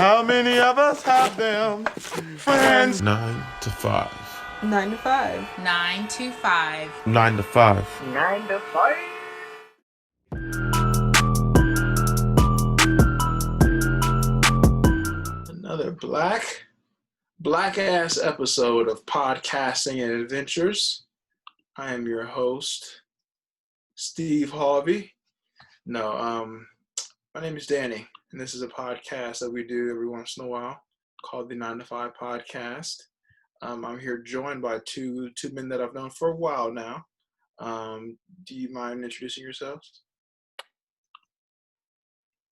How many of us have them friends? 9 to 5. 9 to 5. 9 to 5. 9 to 5. 9 to 5. Another black ass episode of Podcasting and Adventures. I am your host, Steve Harvey. My name is Danny, and this is a podcast that we do every once in a while called the 9 to 5 Podcast. I'm here joined by two men that I've known for a while now. Do you mind introducing yourselves?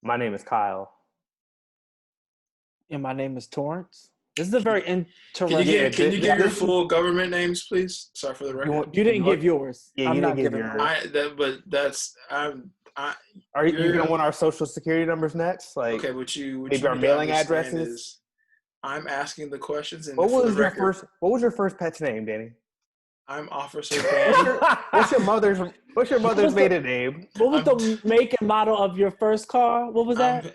My name is Kyle. And my name is Torrance. This is a very interesting. Can you give your full government names, please? Sorry for the record. You didn't give yours. Yeah, I'm you not didn't give giving yours. mine. Are you gonna want our social security numbers next? Like, okay, what maybe our you mailing understand addresses? is I'm asking the questions, and What for was the your record, What was your first pet's name, Danny? I'm Officer Danny. What's your mother's maiden name? What was the make and model of your first car? What was that? I'm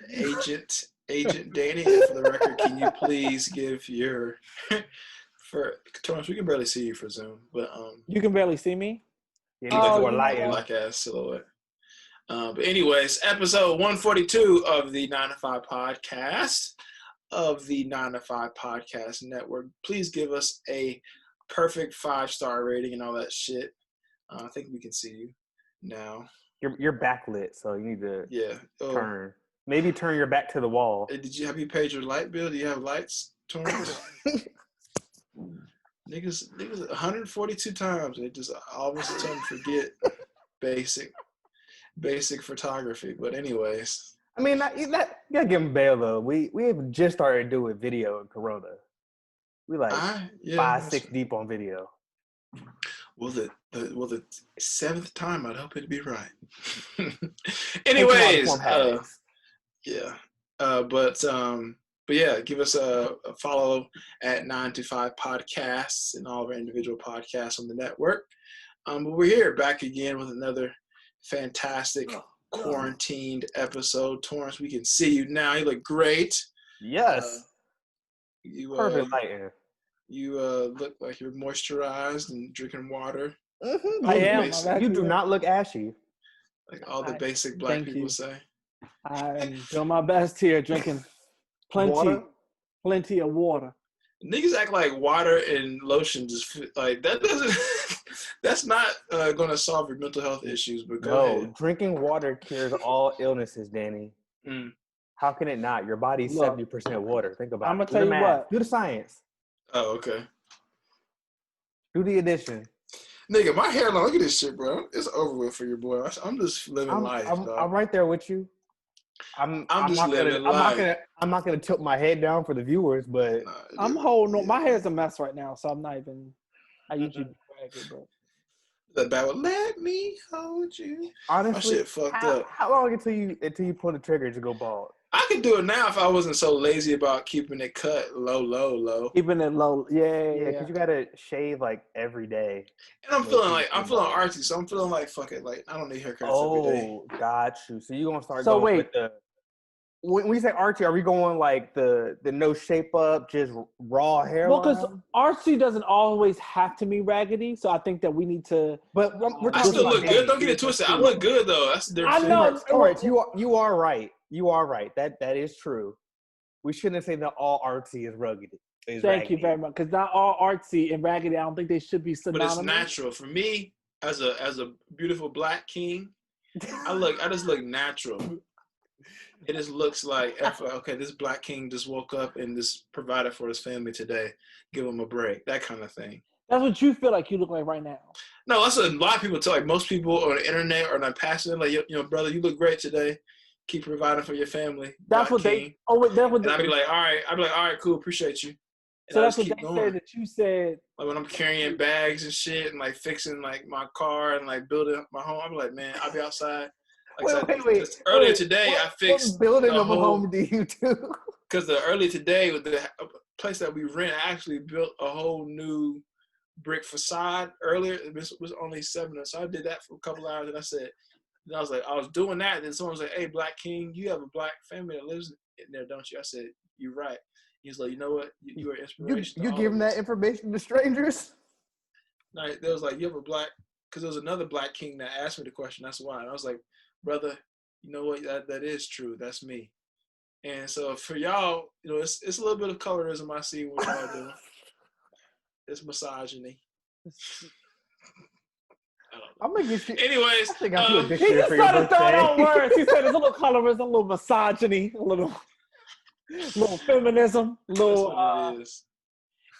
Agent Danny. And for the record, can you please give your for Torrance? We can barely see you for Zoom, but You can barely see me. Yeah, you look more you light. know black ass silhouette. But anyways, episode 142 of the 9 to 5 podcast of the 9 to 5 podcast network. Please give us a perfect 5-star rating and all that shit. I think we can see you now. You're backlit, so you need to turn. Maybe turn your back to the wall. Have you paid your light bill? Do you have lights, Torrance? niggas 142 times. They just always tend to forget basic photography. But anyways, I mean, you gotta give him bail though. We have just started doing video in Corona. We 5-6 deep on video. Well, the 7th time, I'd hope it'd be right. Anyways, but yeah, give us a follow at 9 to 5 podcasts and all of our individual podcasts on the network. But we're here back again with another fantastic quarantined episode. Torrance, we can see you now. You look great. Yes. Perfect lighting. You look like you're moisturized and drinking water. Mm-hmm. I am. You do not look ashy. Like all the basic black people say. I'm doing my best here, drinking plenty of water. Niggas act like water and lotion just like that doesn't. That's not going to solve your mental health issues. But go ahead. Drinking water cures all illnesses, Danny. How can it not? Your body's 70% water. Think about it. I'm gonna tell you what. Do the science. Oh, okay. Do the addition. Nigga, my hairline. Look at this shit, bro. It's over with for your boy. I'm just living life. I'm right there with you. I'm just living life. I'm not gonna tilt my head down for the viewers, but I'm holding on. My hair's a mess right now, so I'm not even. I usually drag it, but. That bad one. Let me hold you. Honestly, my shit fucked up. How long until you pull the trigger to go bald? I could do it now if I wasn't so lazy about keeping it cut low. Keeping it low, yeah. Because you gotta shave like every day. And I'm feeling artsy, so I'm feeling like fuck it, like I don't need haircuts every day. Oh, got you. So you gonna start going with the. When we say artsy, are we going like the no shape up, just raw hair? Well, because artsy doesn't always have to be raggedy, so I think that we need to. But I still look good. Don't get it twisted. I look good though. That's the difference. I know. Torrance, you are right. You are right. That is true. We shouldn't say that all artsy is rugged. Thank you very much. Because not all artsy and raggedy, I don't think they should be synonymous. But it's natural for me as a beautiful black king. I just look natural. It just looks like, okay, this black king just woke up and just provided for his family today. Give him a break, that kind of thing. That's what you feel like you look like right now. No, that's what a lot of people tell. Like most people on the internet are not passionate. Like, brother, you look great today. Keep providing for your family. That's what king. I'd be like, all right, cool, appreciate you. And so that's what they said that you said. Like when I'm carrying bags and shit and like fixing like my car and like building my home, I'm like, man, I'll be outside. Like, wait. Earlier today, I fixed what building of a home do you do? Because earlier today, with the place that we rent, I actually built a whole new brick facade. Earlier, it was only 7, so I did that for a couple hours, and I was like, I was doing that, and then someone was like, "Hey, Black King, you have a black family that lives in there, don't you?" I said, you're right. He's like, you know what? You are inspiration. You giving that information to strangers? No, there was like, you have a black, because there was another black king that asked me the question. That's why. And I was like, brother, you know what? That is true. That's me. And so for y'all, it's a little bit of colorism I see what y'all do. It's misogyny. I'm gonna get you. Anyways, I got you a He dictionary just for your started throwing out birthday. words. He said there's a little colorism, a little misogyny, a little feminism, that's little. what it is.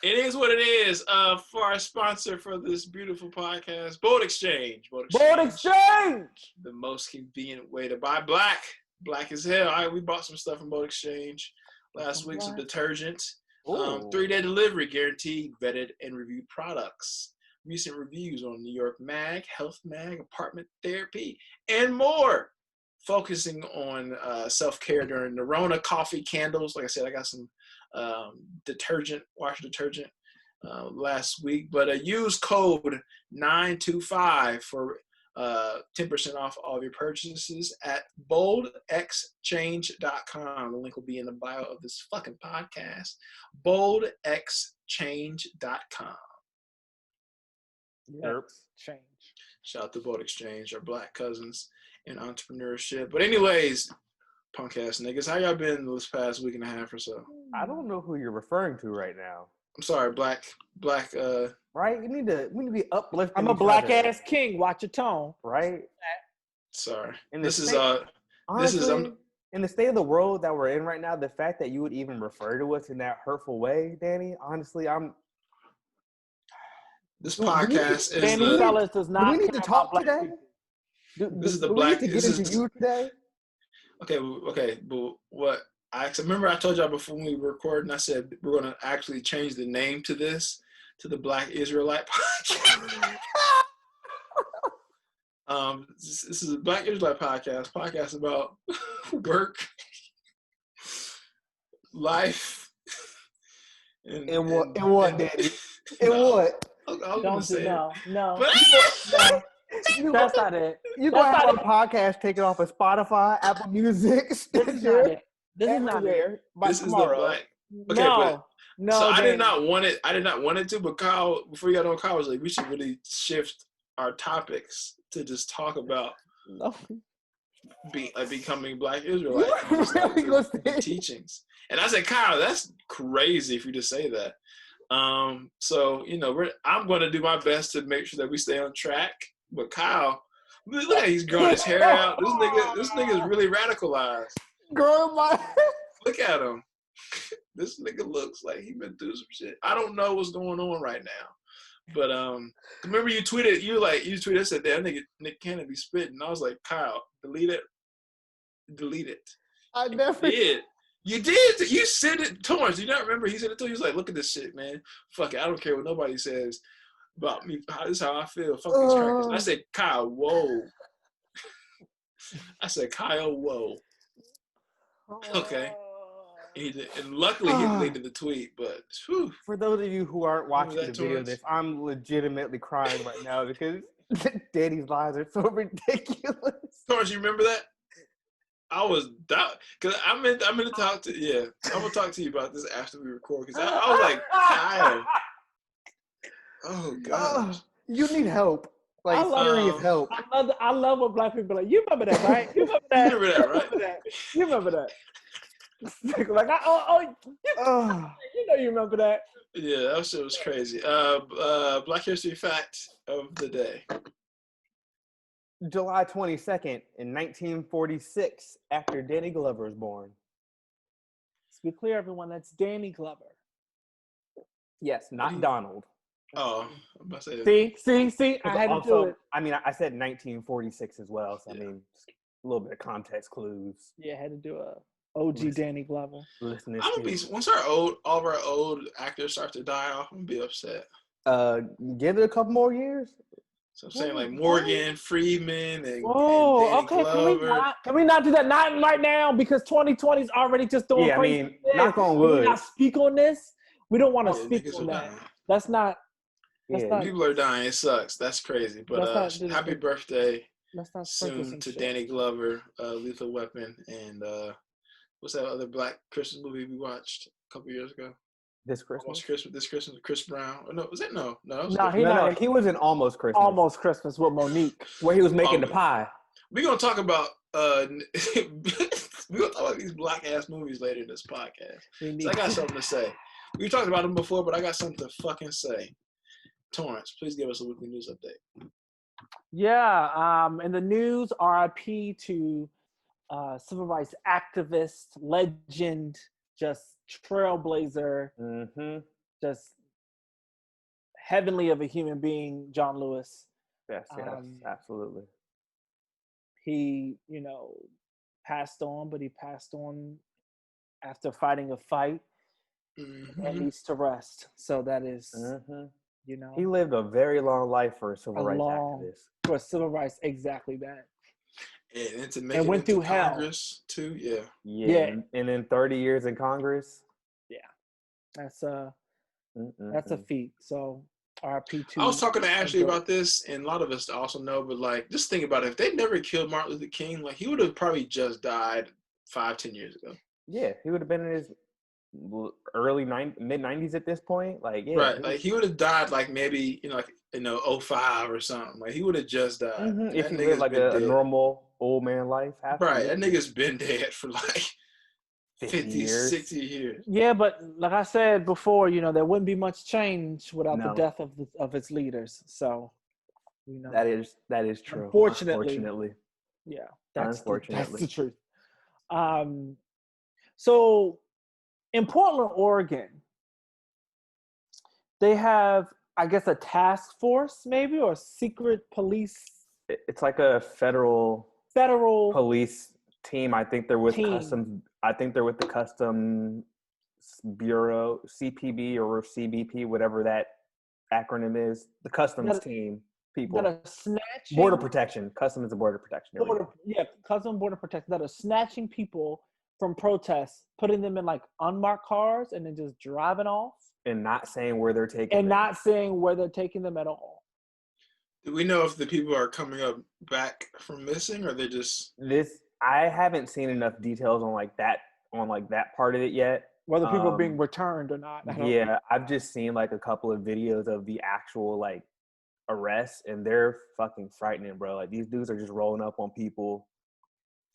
It is what it is. For our sponsor for this beautiful podcast, Bold Exchange. Bold Exchange. The most convenient way to buy black as hell. We bought some stuff from Bold Exchange last week. Some detergent. 3-day delivery, guaranteed, vetted, and reviewed products. Recent reviews on New York Mag, Health Mag, Apartment Therapy, and more. Focusing on self-care during the Rona, coffee, candles. Like I said, I got some wash detergent last week. But use code 925 for 10% off all of your purchases at boldexchange.com. The link will be in the bio of this fucking podcast. boldexchange.com. Yep. Change. Shout out to Bold Exchange, our black cousins in entrepreneurship. But anyways, punk ass niggas, how y'all been this past week and a half or so? I don't know who you're referring to right now. I'm sorry, black. Right? We need to be uplifting. I'm a black ass king. Watch your tone. Right? Sorry. In This is in the state of the world that we're in right now, the fact that you would even refer to us in that hurtful way, Danny, honestly, this podcast is Danny Fellas does not. Do we need to talk today? This is the do black. We need to get into you today? Okay, but what I remember I told y'all before we recorded, and I said we're going to actually change the name to this, to the Black Israelite Podcast. This is a Black Israelite podcast about work, life, and what, Danny? And what? Don't do no. But, That's not it. You're going to have a podcast taken off of Spotify, Apple Music, This is not it. This is not it. This is the Black. Okay, no. So I Danny. did not want it. I did not want it to. But Kyle, before you got on, Kyle was like, we should really shift our topics to just talk about becoming Black Israelite, teachings. And I said, Kyle, that's crazy for you to say that. So I'm going to do my best to make sure that we stay on track. But Kyle, look how he's growing his hair out. This nigga is really radicalized. Growing my. Look at him. This nigga looks like he been through some shit. I don't know what's going on right now. But remember you tweeted, said that nigga Nick Cannon be spitting. I was like, Kyle, delete it. I never did. You did. You sent it, Torrance. You don't remember? He sent it to you. He was like, look at this shit, man. Fuck it. I don't care what nobody says about me. This is how I feel. Fuck these crackers. And I said, Kyle, whoa. I said, Kyle, whoa. Okay. And luckily he deleted the tweet, but whew. For those of you who aren't watching the video of this, I'm legitimately crying right now because Danny's lies are so ridiculous. Torrance, you remember that? I was doubt because I'm gonna talk to I'm gonna talk to you about this after we record because I was like Kyle. Oh gosh. You need help. Like serious help. I love when black people are like, you remember that, right? You remember that? You remember that, right? You remember that. Like, you remember that. Yeah, that shit was crazy. Black History fact of the day. July 22nd in 1946, after Danny Glover was born. Let's be clear, everyone, that's Danny Glover. Yes, not Donald. Oh, I'm about to say See, I had to do it. I mean, I said 1946 as well, so I mean, a little bit of context clues. Yeah, I had to do a OG Danny Glover. Listeners, I'm gonna be once all of our old actors start to die off, I'm gonna be upset. Give it a couple more years. So I'm saying like Morgan Freeman and okay. Glover. Can we not do that? Not right now because 2020 is already just doing crazy. I mean, knock on wood. Can we not speak on this? We don't want to speak on that. Dying. That's not. People are dying. It sucks. That's crazy. But happy birthday let's not soon to Danny Glover, Lethal Weapon, and What's that other black Christmas movie we watched a couple years ago? This Christmas? Almost Christmas. This Christmas, Chris Brown. Oh, no, was it? No, that was No, different. He was in Almost Christmas. Almost Christmas with Monique, where he was making the pie. We're gonna talk about we're gonna talk about these black ass movies later in this podcast. So I got something to say. We talked about them before, but I got something to fucking say. Torrance, please give us a weekly news update. Yeah, in the news, RIP to civil rights activist, legend, just trailblazer, just heavenly of a human being, John Lewis. Yes, absolutely. He, passed on, but he passed on after fighting a fight and needs to rest. So that is, he lived a very long life for a civil rights activist. For civil rights, exactly that. And to make it went through Congress too, yeah. And then 30 years in Congress. Yeah, that's a feat. So RIP to. I was talking to Ashley about this, and a lot of us also know, but like, just think about it. If they never killed Martin Luther King, like he would have probably just died 5-10 years ago. Yeah, he would have been in his mid-90s at this point. Like, yeah, right. Like he would have died like maybe 05 or something. Like he would have just died. If he lived like a normal old man life. Right. That nigga's been dead for like 50 years. 60 years. Yeah, but like I said before, there wouldn't be much change without the death of its leaders. So, that is true. Unfortunately. Yeah, that's the truth. So in Portland, Oregon, they have, I guess, a task force maybe, or a secret police. It's like a federal police team. I think they're with Customs. I think they're with the Customs Bureau, CPB or CBP, whatever that acronym is. The Customs team people. That are snatching border protection. Customs and border protection. Customs border protection that are snatching people from protests, putting them in like unmarked cars, and then just driving off. And not saying where they're taking them. And not saying where they're taking them at all. Do we know if the people are coming up back from missing, or they just I haven't seen enough details on that part of it yet. Whether people are being returned or not. I've just seen like a couple of videos of the actual like arrests, and they're fucking frightening, bro. Like these dudes are just rolling up on people,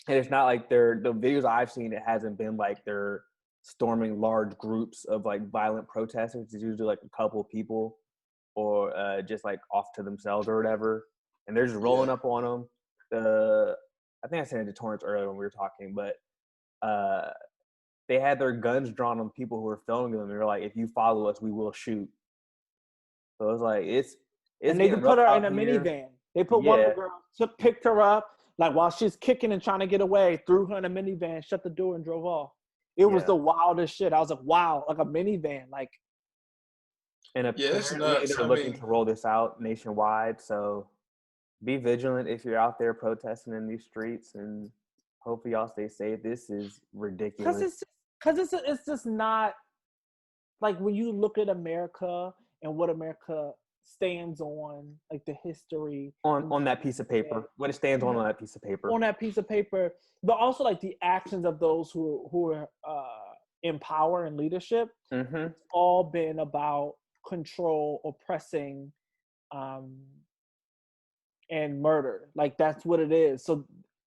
and it's not like the videos I've seen. It hasn't been like they're storming large groups of like violent protesters. It's usually like a couple of people, or just like off to themselves or whatever, and they're just rolling up on them. I think I said it to Torrance earlier when we were talking, but they had their guns drawn on people who were filming them. They were like, "If you follow us, we will shoot." So it was like it's and they put her in a minivan. They put one of the girls, picked her up, like while she's kicking and trying to get away, threw her in a minivan, shut the door, and drove off. It was the wildest shit. I was like, wow, like a minivan, like. And apparently they're looking to roll this out nationwide. So be vigilant if you're out there protesting in these streets, and hopefully y'all stay safe. This is ridiculous. Because it's just not like when you look at America and what America stands on, like the history on that piece of paper, what it stands on that piece of paper. On that piece of paper, but also like the actions of those who are in power and leadership. It's all been about control, oppressing, and murder. Like that's what it is. So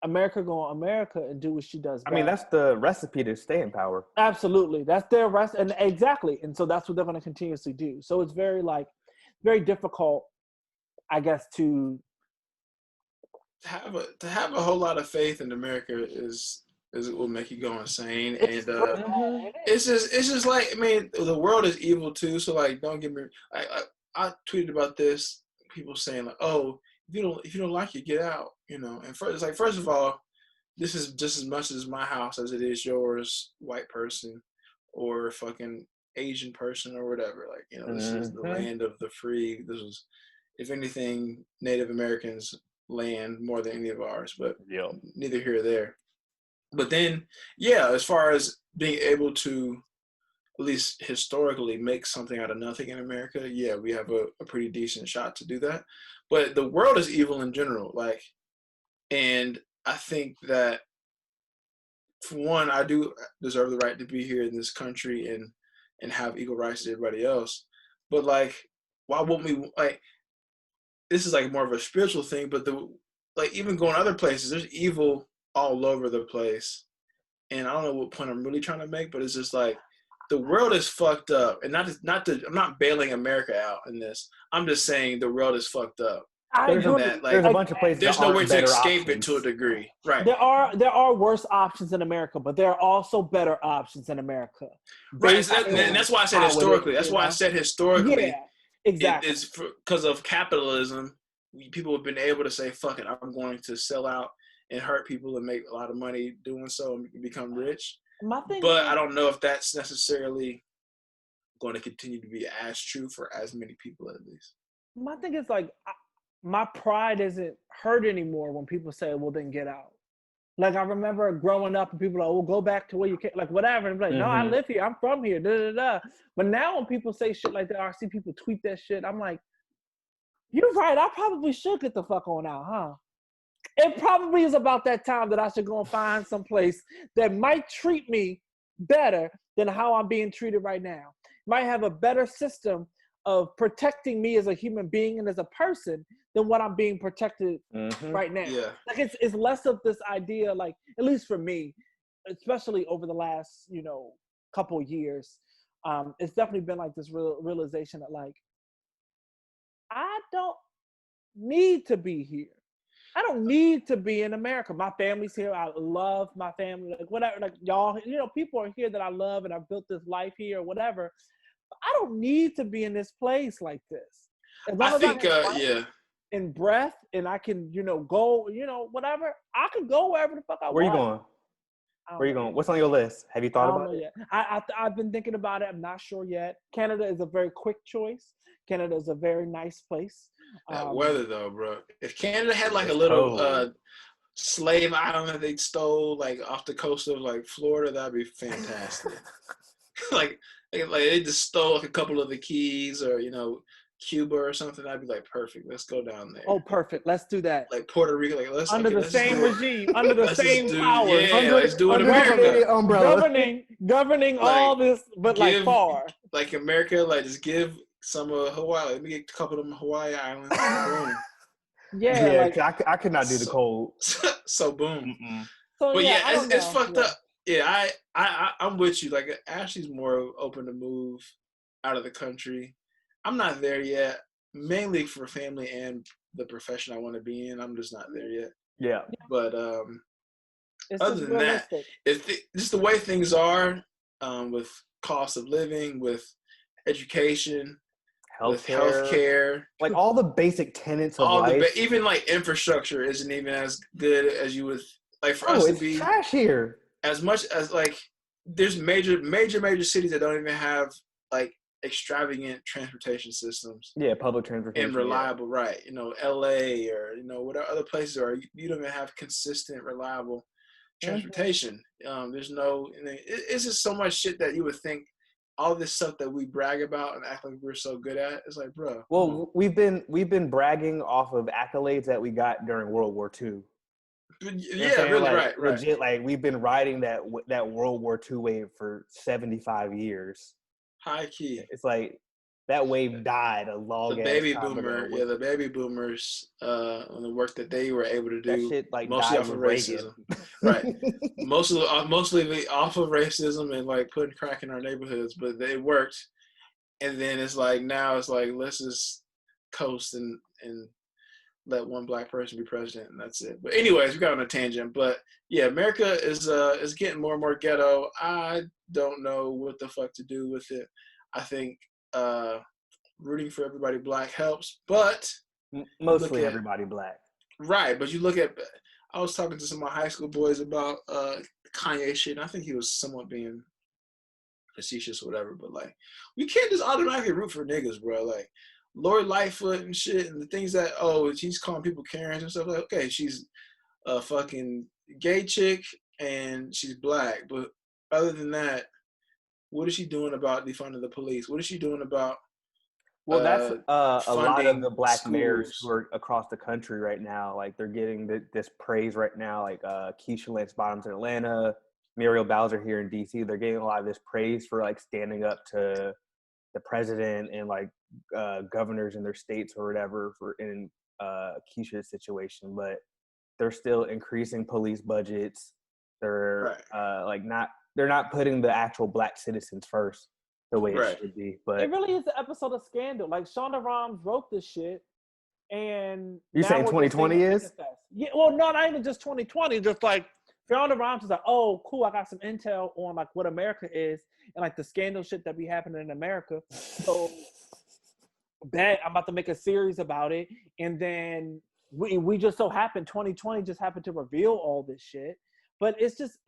America and do what she does best. I mean, that's the recipe to stay in power. Absolutely. That's their and exactly. And so that's what they're going to continuously do. So it's very difficult, I guess, to have a whole lot of faith in America is it will make you go insane. And it's just like, I mean, the world is evil too. So like, don't get me. I tweeted about this. People saying like, oh, if you don't like it, get out. And first of all, this is just as much as my house as it is yours, white person or fucking Asian person or whatever. Like, this is the land of the free. This was, if anything, Native Americans' land more than any of ours, but neither here or there. But then, as far as being able to, at least historically, make something out of nothing in America, we have a pretty decent shot to do that. But the world is evil in general, and I think that for one, I do deserve the right to be here in this country and have equal rights to everybody else. But like, why wouldn't we like? This is like more of a spiritual thing, but even going other places, there's evil all over the place, and I don't know what point I'm really trying to make, but it's just like the world is fucked up, and I'm not bailing America out in this. I'm just saying the world is fucked up. There's a bunch of places. There's no way to escape it to a degree, right? There are worse options in America, but there are also better options in America. Right, and that's why I said historically. That's why I said historically. Yeah, exactly. It's because of capitalism. People have been able to say, "Fuck it, I'm going to sell out and hurt people and make a lot of money doing so and become rich." But I don't know if that's necessarily going to continue to be as true for as many people, at least. My thing is like, my pride isn't hurt anymore when people say, well, then get out. Like, I remember growing up and people are like, well, go back to where you came, like, whatever. And I'm like, no, I live here. I'm from here. Da, da, da. But now when people say shit like that, or I see people tweet that shit, I'm like, you're right. I probably should get the fuck on out, huh? It probably is about that time that I should go and find some place that might treat me better than how I'm being treated right now. Might have a better system of protecting me as a human being and as a person than what I'm being protected right now. Yeah. Like it's less of this idea, like, at least for me, especially over the last, couple of years, it's definitely been like this realization that like, I don't need to be here. I don't need to be in America. My family's here. I love my family. Like whatever, like y'all, people are here that I love and I've built this life here or whatever. But I don't need to be in this place like this. I think, yeah. And breath, and I can, go, whatever. I can go wherever the fuck I want. Where you going? Where you going? What's on your list? Have you thought about it? Yet. I've been thinking about it. I'm not sure yet. Canada is a very quick choice. Canada is a very nice place. That weather though, bro. If Canada had like a little slave island that they stole like off the coast of like Florida, that'd be fantastic. like they just stole like a couple of the keys or Cuba or something, I'd be like, perfect. Let's go down there. Oh, perfect. Let's do that. Like Puerto Rico, like let's under the same regime, under the same power. Yeah, let's do it in America. Umbrella. Governing like, all this, but like far. Like America, like just give some of Hawaii. Let me get a couple of them Hawaii islands. Boom. Yeah, like, I could not do the cold. So boom. So, but it's fucked up. Yeah, I'm with you. Like Ashley's more open to move out of the country. I'm not there yet, mainly for family and the profession I want to be in. I'm just not there yet. Yeah. But other than that, just the way things are with cost of living, with education, with healthcare, like all the basic tenets of life. Even like infrastructure isn't even as good as you would like for us to be. It's trash here. As much as like there's major cities that don't even have like extravagant transportation systems. Yeah, public transportation. And reliable, right. LA or, whatever other places are, you don't even have consistent, reliable transportation. There's no, it's just so much shit that you would think all this stuff that we brag about and act like we're so good at. It's like, bro. Well, we've been bragging off of accolades that we got during World War II. Yeah, really, like, right. Legit, like we've been riding that World War II wave for 75 years. High key. It's like that wave died a long the baby boomer, ago. Yeah, the baby boomers, on the work that they were able to do, that shit, like, mostly off of racism, right? mostly off of racism and like putting crack in our neighborhoods, but they worked. And then it's like now it's like let's just coast and let one black person be president, and that's it. But anyways, we got on a tangent. But yeah, America is getting more and more ghetto. I don't know what the fuck to do with it. I think rooting for everybody black helps, but mostly everybody black. Right, but you look at. I was talking to some of my high school boys about Kanye shit, and I think he was somewhat being facetious or whatever. But like, we can't just automatically root for niggas, bro. Like. Lori Lightfoot and shit, and the things that she's calling people Karens and stuff like. Okay, she's a fucking gay chick and she's black, but other than that, what is she doing about defunding the police? What is she doing about? Well, that's a lot of the black mayors who are across the country right now. Like they're getting this praise right now. Like Keisha Lance Bottoms in Atlanta, Muriel Bowser here in DC, they're getting a lot of this praise for like standing up to the president and like governors in their states or whatever for in Keisha's situation, but they're still increasing police budgets. They're they're not putting the actual Black citizens first the way it should be. But it really is an episode of Scandal. Like Shonda Rhimes wrote this shit, and you saying 2020 is? Yeah, well, no, not even just 2020. Just like Shonda Rhimes is like, oh, cool, I got some intel on like what America is and like the scandal shit that be happening in America. So bet I'm about to make a series about it, and then we just so happened 2020 just happened to reveal all this shit. But it's just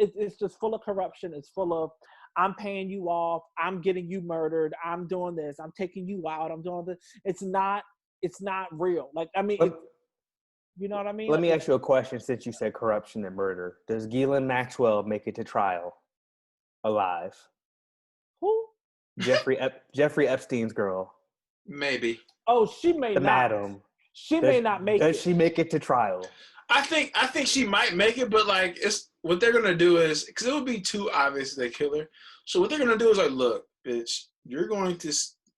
full of corruption. It's full of I'm paying you off, I'm getting you murdered, I'm doing this, I'm taking you out, I'm doing this. It's not real. Like I mean, you know what I mean? Let me ask you a question since you said corruption and murder. Does Ghislaine Maxwell make it to trial alive? Who? Jeffrey Epstein's girl. Maybe. Oh, she may the not. Madam. She may not make it. Does she make it to trial? I think she might make it, but like it's what they're gonna do is because it would be too obvious they kill her. So what they're gonna do is like, look, bitch, you're going to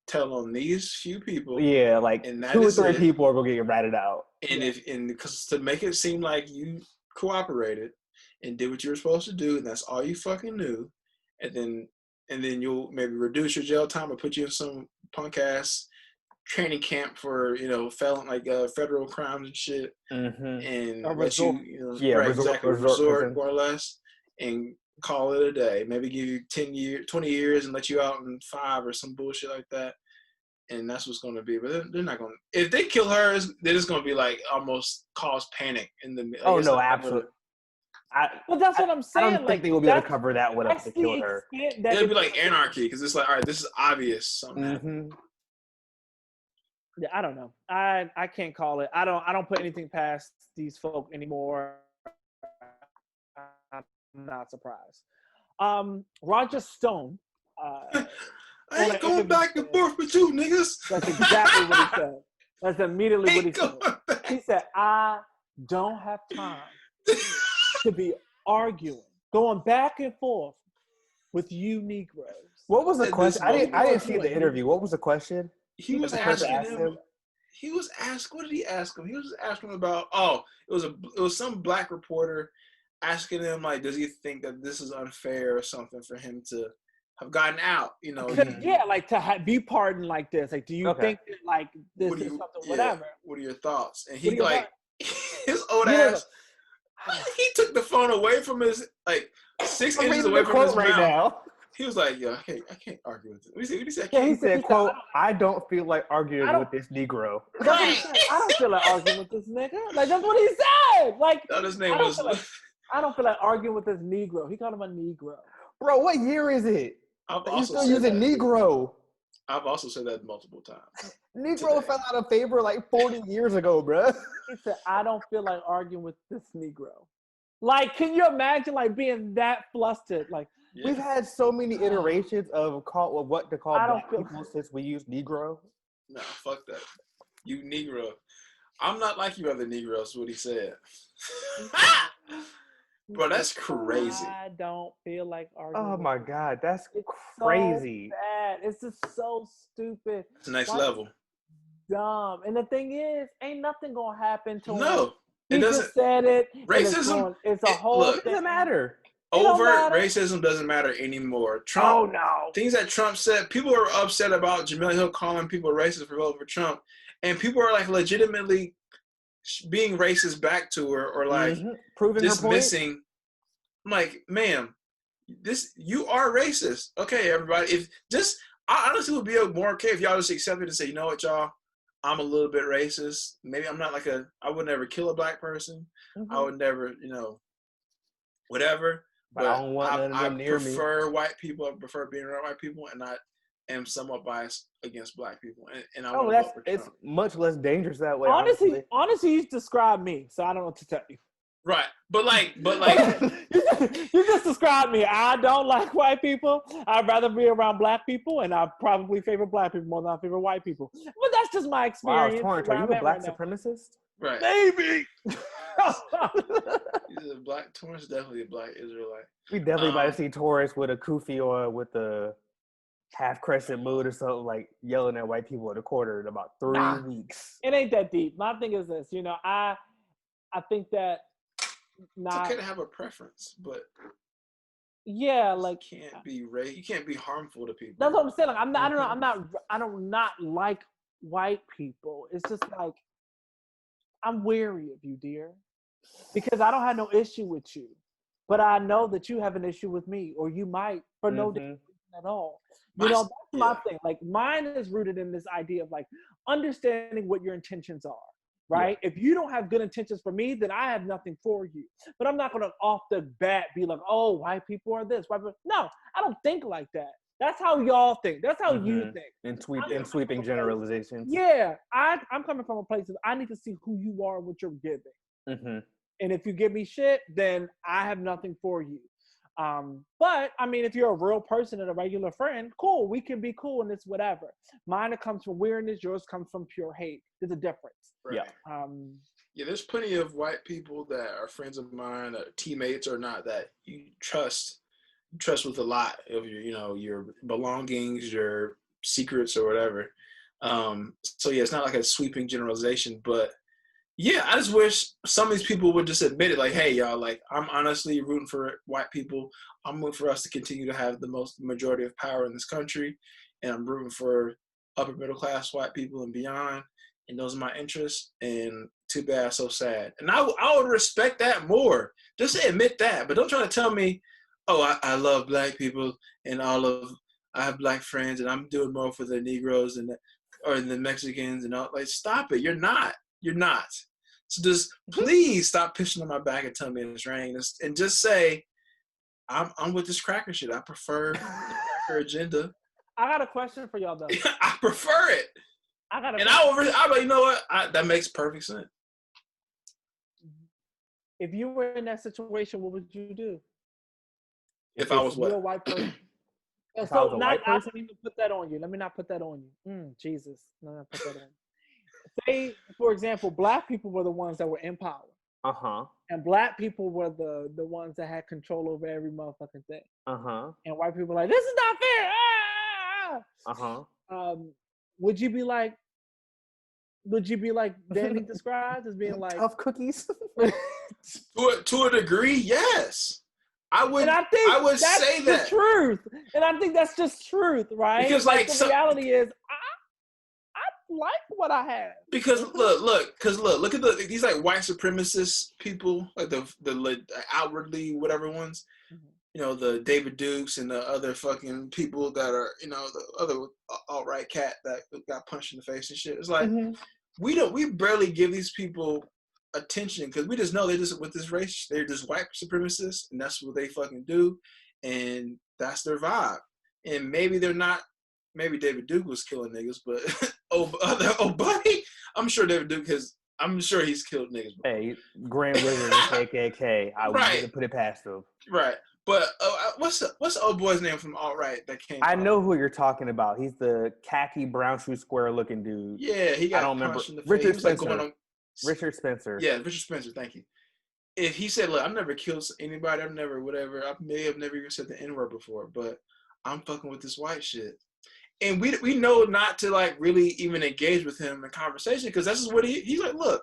tell on these few people. Yeah, like 2 or 3 people are gonna get ratted out. And because to make it seem like you cooperated and did what you were supposed to do, and that's all you fucking knew, and then you'll maybe reduce your jail time or put you in some punk ass training camp for federal crimes and shit, and let resort more or less, and call it a day. Maybe give you 20 years, and let you out in 5 or some bullshit like that. And that's what's going to be. But they're not going to. If they kill her, they're just going to be like almost cause panic in the. Oh no, absolutely. Well, that's what I'm saying. I don't think they will be able to cover that one up to kill her. It'll be like anarchy because it's like, all right, this is obvious. Something. Yeah, I don't know. I can't call it. I don't put anything past these folk anymore. I'm not surprised. Roger Stone. I ain't going back and forth with you niggas. That's exactly what he said. That's immediately what he said. He said, I don't have time to be arguing, going back and forth with you Negroes. What was the question? I didn't see the interview. What was the question? He was asking him. He was asked. What did he ask him? He was asking him about. Oh, it was some black reporter asking him like, does he think that this is unfair or something for him to have gotten out? You know. Yeah, like to be pardoned like this. Like, do you think that like this is something? Whatever. What are your thoughts? And he like his old ass. He took the phone away from his 6 inches away from his mouth. Now. He was like, "Yo, I can't argue with it." What did he say? He said, "Quote: I don't feel like arguing with this Negro." Right. I don't feel like arguing with this nigga. Like that's what he said. Like his name was. I don't feel like arguing with this Negro. He called him a Negro. Bro, what year is it? You're still using Negro. I've also said that multiple times. Negro fell out of favor like 40 years ago, bro. He said, "I don't feel like arguing with this Negro." Like, can you imagine like being that flustered? Like. Yeah. We've had so many iterations of what to call black people since we used Negro. No, fuck that. You Negro. I'm not like you other Negroes, what he said. Bro, that's crazy. I don't feel like arguing. Oh my God, that's crazy. So bad. It's just so stupid. It's next level. Dumb. And the thing is, ain't nothing gonna happen to him. No. He just said it. Racism. It's a whole thing. It doesn't matter. Overt racism doesn't matter anymore. Trump, things that Trump said, people are upset about Jamil Hill calling people racist for voting for Trump, and people are like legitimately being racist back to her or like proving dismissing. Her point. I'm like, ma'am, you are racist. Okay, everybody. I honestly would be more okay if y'all just accepted and say, you know what, y'all, I'm a little bit racist. Maybe I'm not I would never kill a black person. I would never, whatever. But I don't want none of them near me. I prefer white people. I prefer being around white people, and I am somewhat biased against black people. And it's much less dangerous that way. Honestly, you describe me, so I don't know what to tell you. Right, but like, you just described me. I don't like white people. I'd rather be around black people, and I probably favor black people more than I favor white people. But that's just my experience. Wow, Torrance, are you a black supremacist? Right. Maybe. He's a black. Torrance definitely a black Israelite. We definitely might see Torrance with a kufi or with a half crescent mood or something, like yelling at white people in the corner in about 3 weeks. It ain't that deep. My thing is this, I think that It's okay to have a preference, but like you can't be harmful to people. That's what I'm saying. Like, I don't not like white people. It's just like I'm wary of you, dear, because I don't have no issue with you, but I know that you have an issue with me, or you might for no reason at all. That's my thing. Like mine is rooted in this idea of like understanding what your intentions are. Right? Yeah. If you don't have good intentions for me, then I have nothing for you. But I'm not going to off the bat be like, oh, white people are this. White people. No, I don't think like that. That's how y'all think. That's how you think. And sweeping generalizations. Yeah. I'm coming from a place of I need to see who you are and what you're giving. Mm-hmm. And if you give me shit, then I have nothing for you. But I mean, if you're a real person and a regular friend, cool. We can be cool and it's whatever. Mine it comes from weirdness. Yours comes from pure hate. There's a difference. Right. Yeah. There's plenty of white people that are friends of mine, teammates or not, that you trust with a lot of your belongings, your secrets or whatever. So yeah, it's not like a sweeping generalization, but yeah, I just wish some of these people would just admit it. Like, hey, y'all, like, I'm honestly rooting for white people. I'm rooting for us to continue to have the majority of power in this country. And I'm rooting for upper middle class white people and beyond. And those are my interests. And too bad, so sad. And I would respect that more. Just admit that. But don't try to tell me, oh, I love black people and I have black friends and I'm doing more for the Negroes or the Mexicans and all. Like, stop it. You're not. So just please stop pissing on my back and tell me it's raining and just say, I'm with this cracker shit. I prefer the cracker agenda. I got a question for y'all though. I prefer it. You know what? That makes perfect sense. If you were in that situation, what would you do? If I was what? You're a white person. So I don't even put that on you. Let me not put that on you. Jesus. No, put that on you. Say, for example, black people were the ones that were in power. And black people were the ones that had control over every motherfucking thing. And white people were like, this is not fair. Would you be like Danny describes as being like tough cookies? to a degree, yes. I would say that. The truth. And I think that's just truth, right? Because the reality is I like what I have. Because look at these like white supremacist people, like the outwardly whatever ones, the David Dukes and the other fucking people that are, the other alt-right cat that got punched in the face and shit. It's like we barely give these people attention because we just know they're just with this race, they're just white supremacists and that's what they fucking do, and that's their vibe. And maybe they're not. Maybe David Duke was killing niggas, but buddy, I'm sure David Duke I'm sure he's killed niggas before. Hey, Grand Wizard is KKK. I wouldn't put it past him. Right. But what's the old boy's name from alt-right that came? I know who you're talking about. He's the khaki brown shoe square looking dude. Yeah, he got punched in the face. Richard Spencer. Yeah, Richard Spencer. Thank you. If he said, look, I've never killed anybody, I've never whatever, I may have never even said the N-word before, but I'm fucking with this white shit. And we know not to like really even engage with him in conversation because that's just what he's like. Look,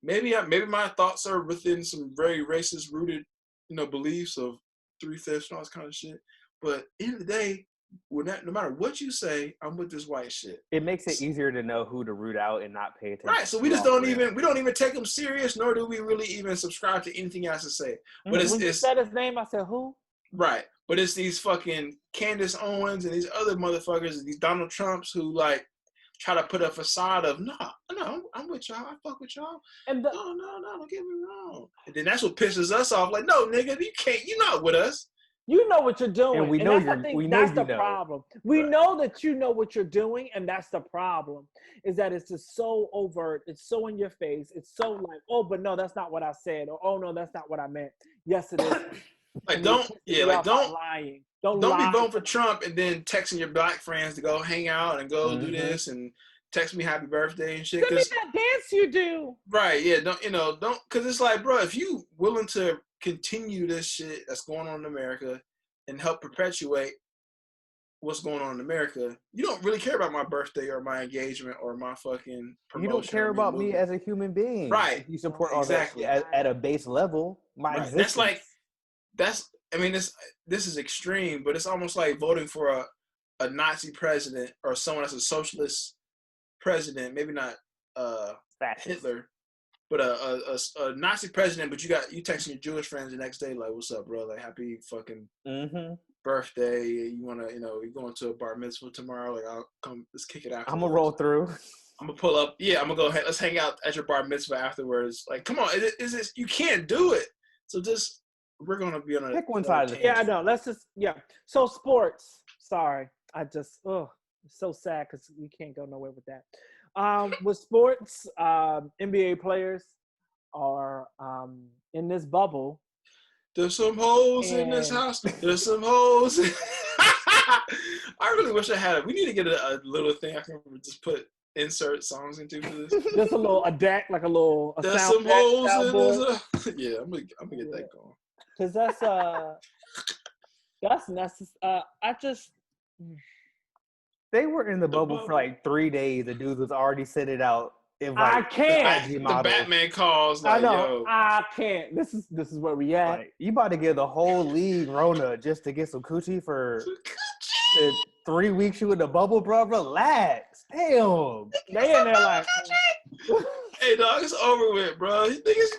maybe my thoughts are within some very racist rooted, beliefs of 3/5 and all this kind of shit. But at the end of the day, no matter what you say, I'm with this white shit. It makes it easier to know who to root out and not pay attention. Right. So we just don't even take him serious, nor do we really even subscribe to anything he has to say. But when you said his name, I said who? Right. But it's these fucking Candace Owens and these other motherfuckers, these Donald Trumps who like try to put a facade of no, I'm with y'all, I fuck with y'all. And no, don't get me wrong. And then that's what pisses us off. Like, no, nigga, you're not with us. You know what you're doing. And we know that's the problem. We know that you know what you're doing, and that's the problem. Is that it's just so overt, it's so in your face, it's so like, oh, but no, that's not what I said, or oh no, that's not what I meant. Yes, it is. Like don't be voting for Trump and then texting your black friends to go hang out and go do this and text me happy birthday and shit. Send me that dance you do. Right, yeah, don't because it's like, bro, if you willing to continue this shit that's going on in America and help perpetuate what's going on in America, you don't really care about my birthday or my engagement or my fucking promotion. You don't care about me as a human being. Right. You support all that shit at a base level. My existence. This is extreme, but it's almost like voting for a Nazi president or someone that's a socialist president, maybe not Hitler, but a Nazi president, but you texting your Jewish friends the next day like, what's up, bro? Like, happy fucking birthday. You wanna, you're going to a bar mitzvah tomorrow, like, I'll come, let's kick it out. I'm gonna roll through. I'm gonna pull up. Yeah, I'm gonna go ahead. Let's hang out at your bar mitzvah afterwards. Like, come on, is this, you can't do it. So just, we're gonna be on a pick one side of the Yeah, I know. Let's just So sports. Sorry. It's so sad because we can't go nowhere with that. With sports, NBA players are in this bubble. There's some holes in this house. There's some holes. I really wish I had it. We need to get a little thing I can just put insert songs into for this. Just a deck, like a little. There's some holes in this. Yeah, I'm gonna get that going. Because that's necessary. They were in the bubble for like 3 days. The dude was already sitting out. I can't. The Batman calls. Like, I know. Yo. I can't. This is where we at. Like, you about to give the whole league Rona just to get some coochie for 3 weeks? You in the bubble, bro? Relax. Damn. They in there like. Hey, dog, it's over with, bro. Niggas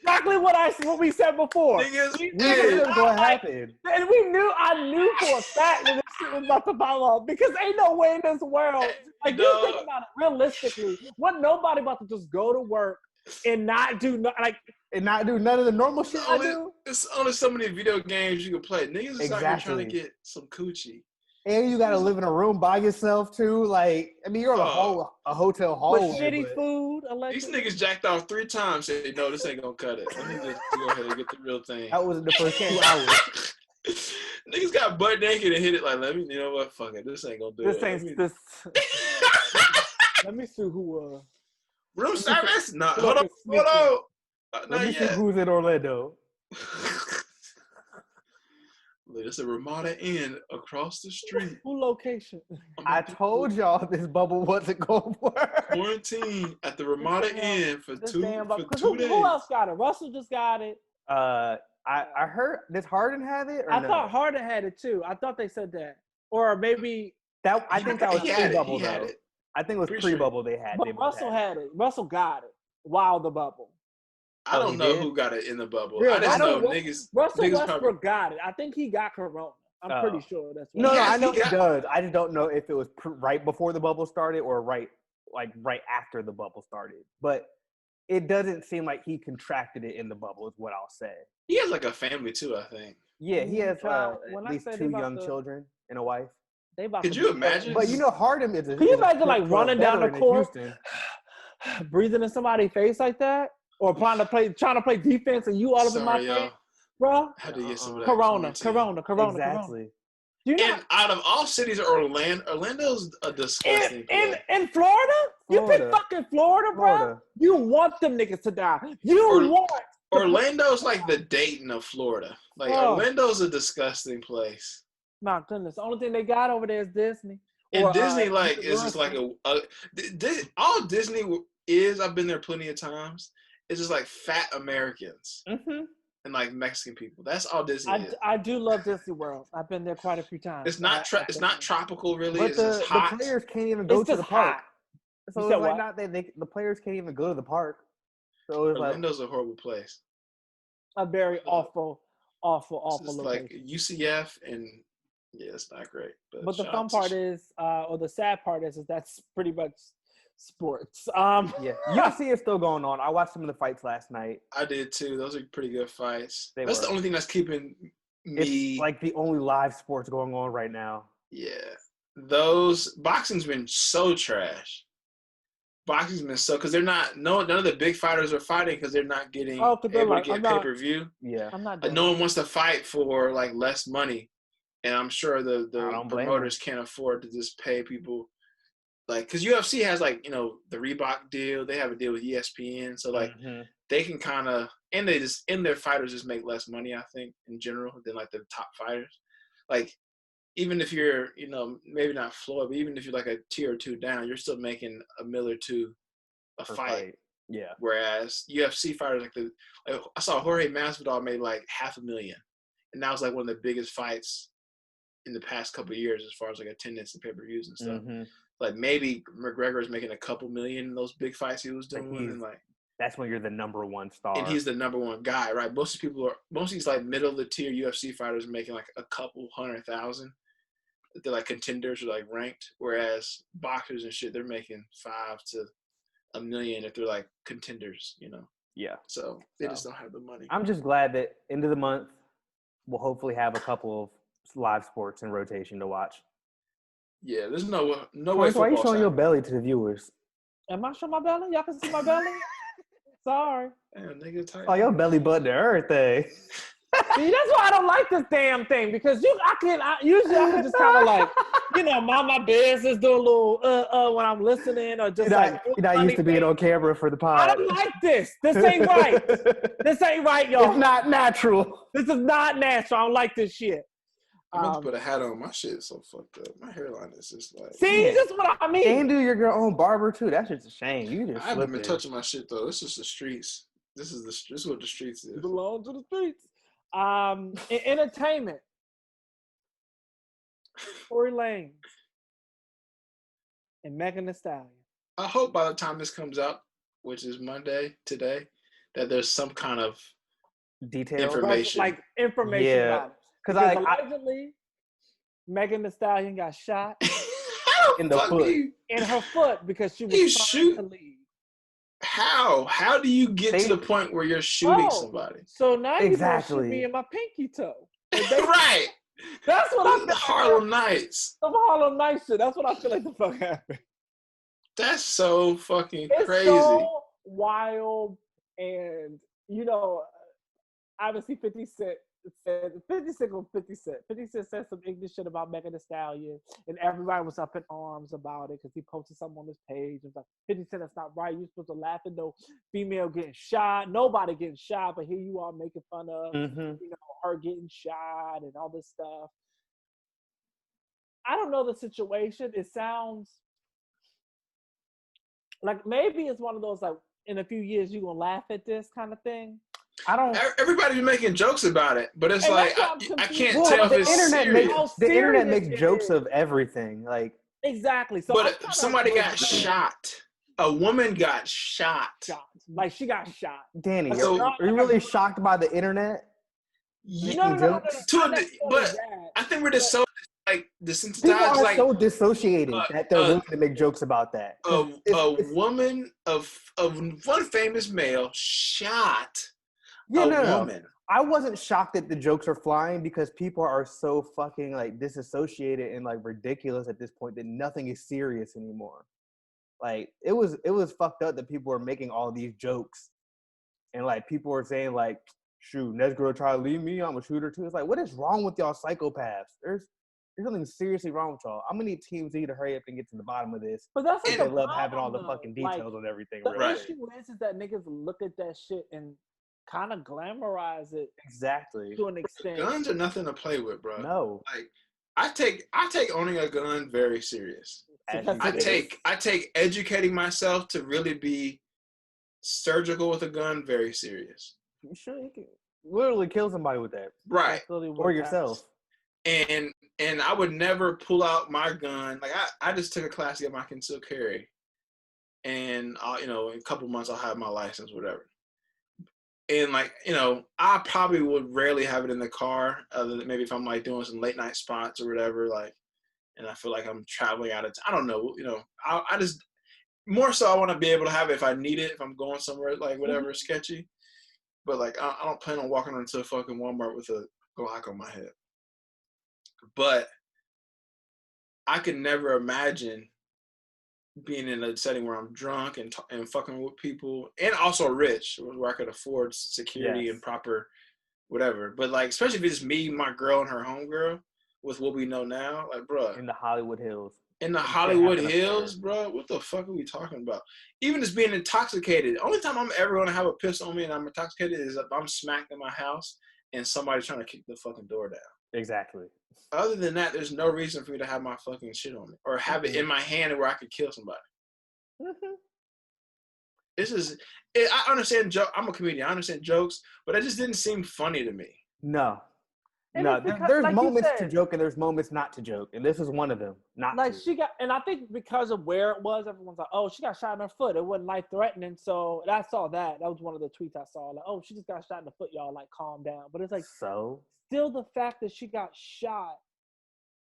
Exactly what we said before. Niggas, we knew it was gonna happen, and I knew for a fact that this shit was about to pop up because ain't no way in this world. Like, you think about it realistically, nobody about to just go to work and not do none of the normal shit I do. It's only so many video games you can play. Niggas is out here trying to get some coochie. And you gotta live in a room by yourself too. Like, I mean, you're in a hotel hallway. With shitty food. These niggas jacked off 3 times. Say, no, this ain't gonna cut it. Let me just go ahead and get the real thing. That was the first 2 hours. Niggas got butt naked and hit it like, you know what? Fuck it. This ain't gonna do it. Let me see who. Room service? No, hold on. Let me see who's in Orlando. It's a Ramada Inn across the street. Who location? I told y'all this bubble wasn't going to work. Quarantine at the Ramada Inn for 2 days. Who else got it? Russell just got it. I heard, does Harden have it? Or I thought Harden had it too. I thought they said that. Or maybe. I think that was pre-bubble though. I think it was pre-bubble they had. But Russell had it. Russell got it while the bubble. I don't know who got it in the bubble. Yeah, I just know niggas. Russell Westbrook probably got it. I think he got Corona. I'm pretty sure that's what. No, I know he does. I just don't know if it was right before the bubble started or right after the bubble started. But it doesn't seem like he contracted it in the bubble. Is what I'll say. He has like a family too, I think. Yeah, he has at least 2 young children and a wife. Could you imagine? But Harden is. Can you imagine like running down the court, breathing in somebody's face like that? Or trying to play defense and you all up in my face, bro. Had to get some of that Corona. Exactly. And out of all cities, Orlando's a disgusting place. In Florida? You pick fucking Florida, bro. You want them niggas to die. Orlando's like the Dayton of Florida. Like, Orlando's a disgusking place. My goodness. The only thing they got over there is Disney. And Disney, is just like all Disney is, I've been there plenty of times. It's just like fat Americans and like Mexican people. That's all Disney is. I do love Disney World. I've been there quite a few times. It's not tropical really. But it's just hot. The players can't even go to the park. Hot. So it's like the players can't even go to the park. So it's Orlando's a horrible place. A very awful It's location. like UCF and it's not great. But the fun part is, or the sad part is that's pretty much sports. UFC is still going on. I watched some of the fights last night. I did too. Those are pretty good fights. That's the only thing that's keeping me. It's like the only live sports going on right now. Yeah, boxing's been so trash. Boxing's been so because none of the big fighters are fighting because they're not getting able to get pay-per-view. Yeah, I'm not. No one wants to fight for like less money, and I'm sure the promoters can't afford to just pay people like, because UFC has like, you know, the Reebok deal. They have a deal with ESPN, so like they can kind of, and they just, and their fighters just make less money, I think, in general than like the top fighters. Like, even if you're, you know, maybe not Floyd, but even if you're like a tier 2 down, you're still making $1 million or $2 million a fight. Yeah. Whereas UFC fighters like I saw Jorge Masvidal made like $500,000, and that was like one of the biggest fights in the past couple of years as far as like attendance and pay-per-views and stuff. Like maybe McGregor is making a couple million in those big fights he was doing, and like that's when you're the number one star, and he's the number one guy, right? Most of these like middle of the tier UFC fighters are making like a couple 100,000. They're like contenders or like ranked, whereas boxers and shit, they're making $5 to $1 million if they're like contenders, you know. Yeah. So they just don't have the money. I'm just glad that end of the month we'll hopefully have a couple of live sports in rotation to watch. Yeah, there's no way. Why are you showing your belly to the viewers? Am I showing my belly? Y'all can see my belly? Sorry. Damn, nigga, tight. Oh, your belly button to everything. See, that's why I don't like this damn thing, because usually I can just kind of like, you know, mind my business, do a little when I'm listening, or just you're not used to being on camera for the pod. I don't like this. This ain't right. This ain't right, y'all. It's not natural. This is not natural. I don't like this shit. I meant to put a hat on. My shit is so fucked up. My hairline is just like. See, this is what I mean. And do your own barber too. That's just a shame. You just. I haven't been touching my shit though. This is the streets. This is what the streets is. Belong to the streets. In entertainment. Tory Lanez and Megan Thee Stallion. I hope by the time this comes out, which is Monday today, that there's some kind of detail information, like information about it. Because allegedly, Megan Thee Stallion got shot in the foot. In her foot because she was trying to leave. How do you get to the point where you're shooting somebody? So now you're going to shoot me in my pinky toe. Right. That's what I feel. The Harlem Nights. The Harlem Nights shit. That's what I feel like the fuck happened. That's so fucking crazy. So wild. And, you know, obviously 50 Cent said 50 Cent said some ignorant shit about Megan Thee Stallion, and everybody was up in arms about it because he posted something on his page. It was like, 50 Cent, that's not right. You're supposed to laugh at no female getting shot. Nobody getting shot, but here you are making fun of you know, her getting shot and all this stuff. I don't know the situation. It sounds like maybe it's one of those like in a few years you're gonna laugh at this kind of thing. I don't. Everybody be making jokes about it, but it's like I can't tell if the it's internet serious. The internet makes jokes of everything, like exactly. So, but somebody got shot. A woman got shot. Like she got shot. Danny, are you really shocked by the internet? No. But I think we're just so like desensitized. People are like so dissociated that they're willing to make jokes about that. A woman of one famous male shot. Woman. I wasn't shocked that the jokes are flying because people are so fucking like disassociated and like ridiculous at this point that nothing is serious anymore. Like it was fucked up that people were making all these jokes, and like people were saying like, "Shoot, next girl try to leave me, I'm a shooter too." It's like, what is wrong with y'all psychopaths? There's something seriously wrong with y'all. I'm gonna need TMZ to hurry up and get to the bottom of this. But that's like they love having all the fucking details on everything. The issue is that niggas look at that shit and kind of glamorize it exactly to an extent. Guns are nothing to play with, bro. No, like I take owning a gun very serious. I take educating myself to really be surgical with a gun very serious. You sure you can literally kill somebody with that, right? Or yourself. And I would never pull out my gun. Like I just took a class to get my concealed carry, and in a couple months I'll have my license, whatever. And like, I probably would rarely have it in the car, other than maybe if I'm like doing some late night spots or whatever, like, and I feel like I'm traveling out of I don't know, I just more so I want to be able to have it if I need it, if I'm going somewhere like whatever sketchy. But like I don't plan on walking into a fucking Walmart with a Glock on my head. But I could never imagine being in a setting where I'm drunk and fucking with people, and also rich, where I could afford security and proper whatever. But like, especially if it's me, my girl, and her homegirl, with what we know now, like, bro, in the Hollywood Hills, in the Hollywood Hills, bro. What the fuck are we talking about? Even just being intoxicated. The only time I'm ever gonna have a pistol on me and I'm intoxicated is if I'm smacked in my house and somebody's trying to kick the fucking door down. Exactly. Other than that, there's no reason for me to have my fucking shit on me or have it in my hand where I could kill somebody. I understand I'm a comedian. I understand jokes, but it just didn't seem funny to me. No. And No, because, there's like moments to joke and there's moments not to joke, and this is one of them. And I think because of where it was, everyone's like, "Oh, she got shot in her foot. It wasn't life threatening." So I saw that. That was one of the tweets I saw. Like, "Oh, she just got shot in the foot, y'all. Like, calm down." But it's like, still the fact that she got shot.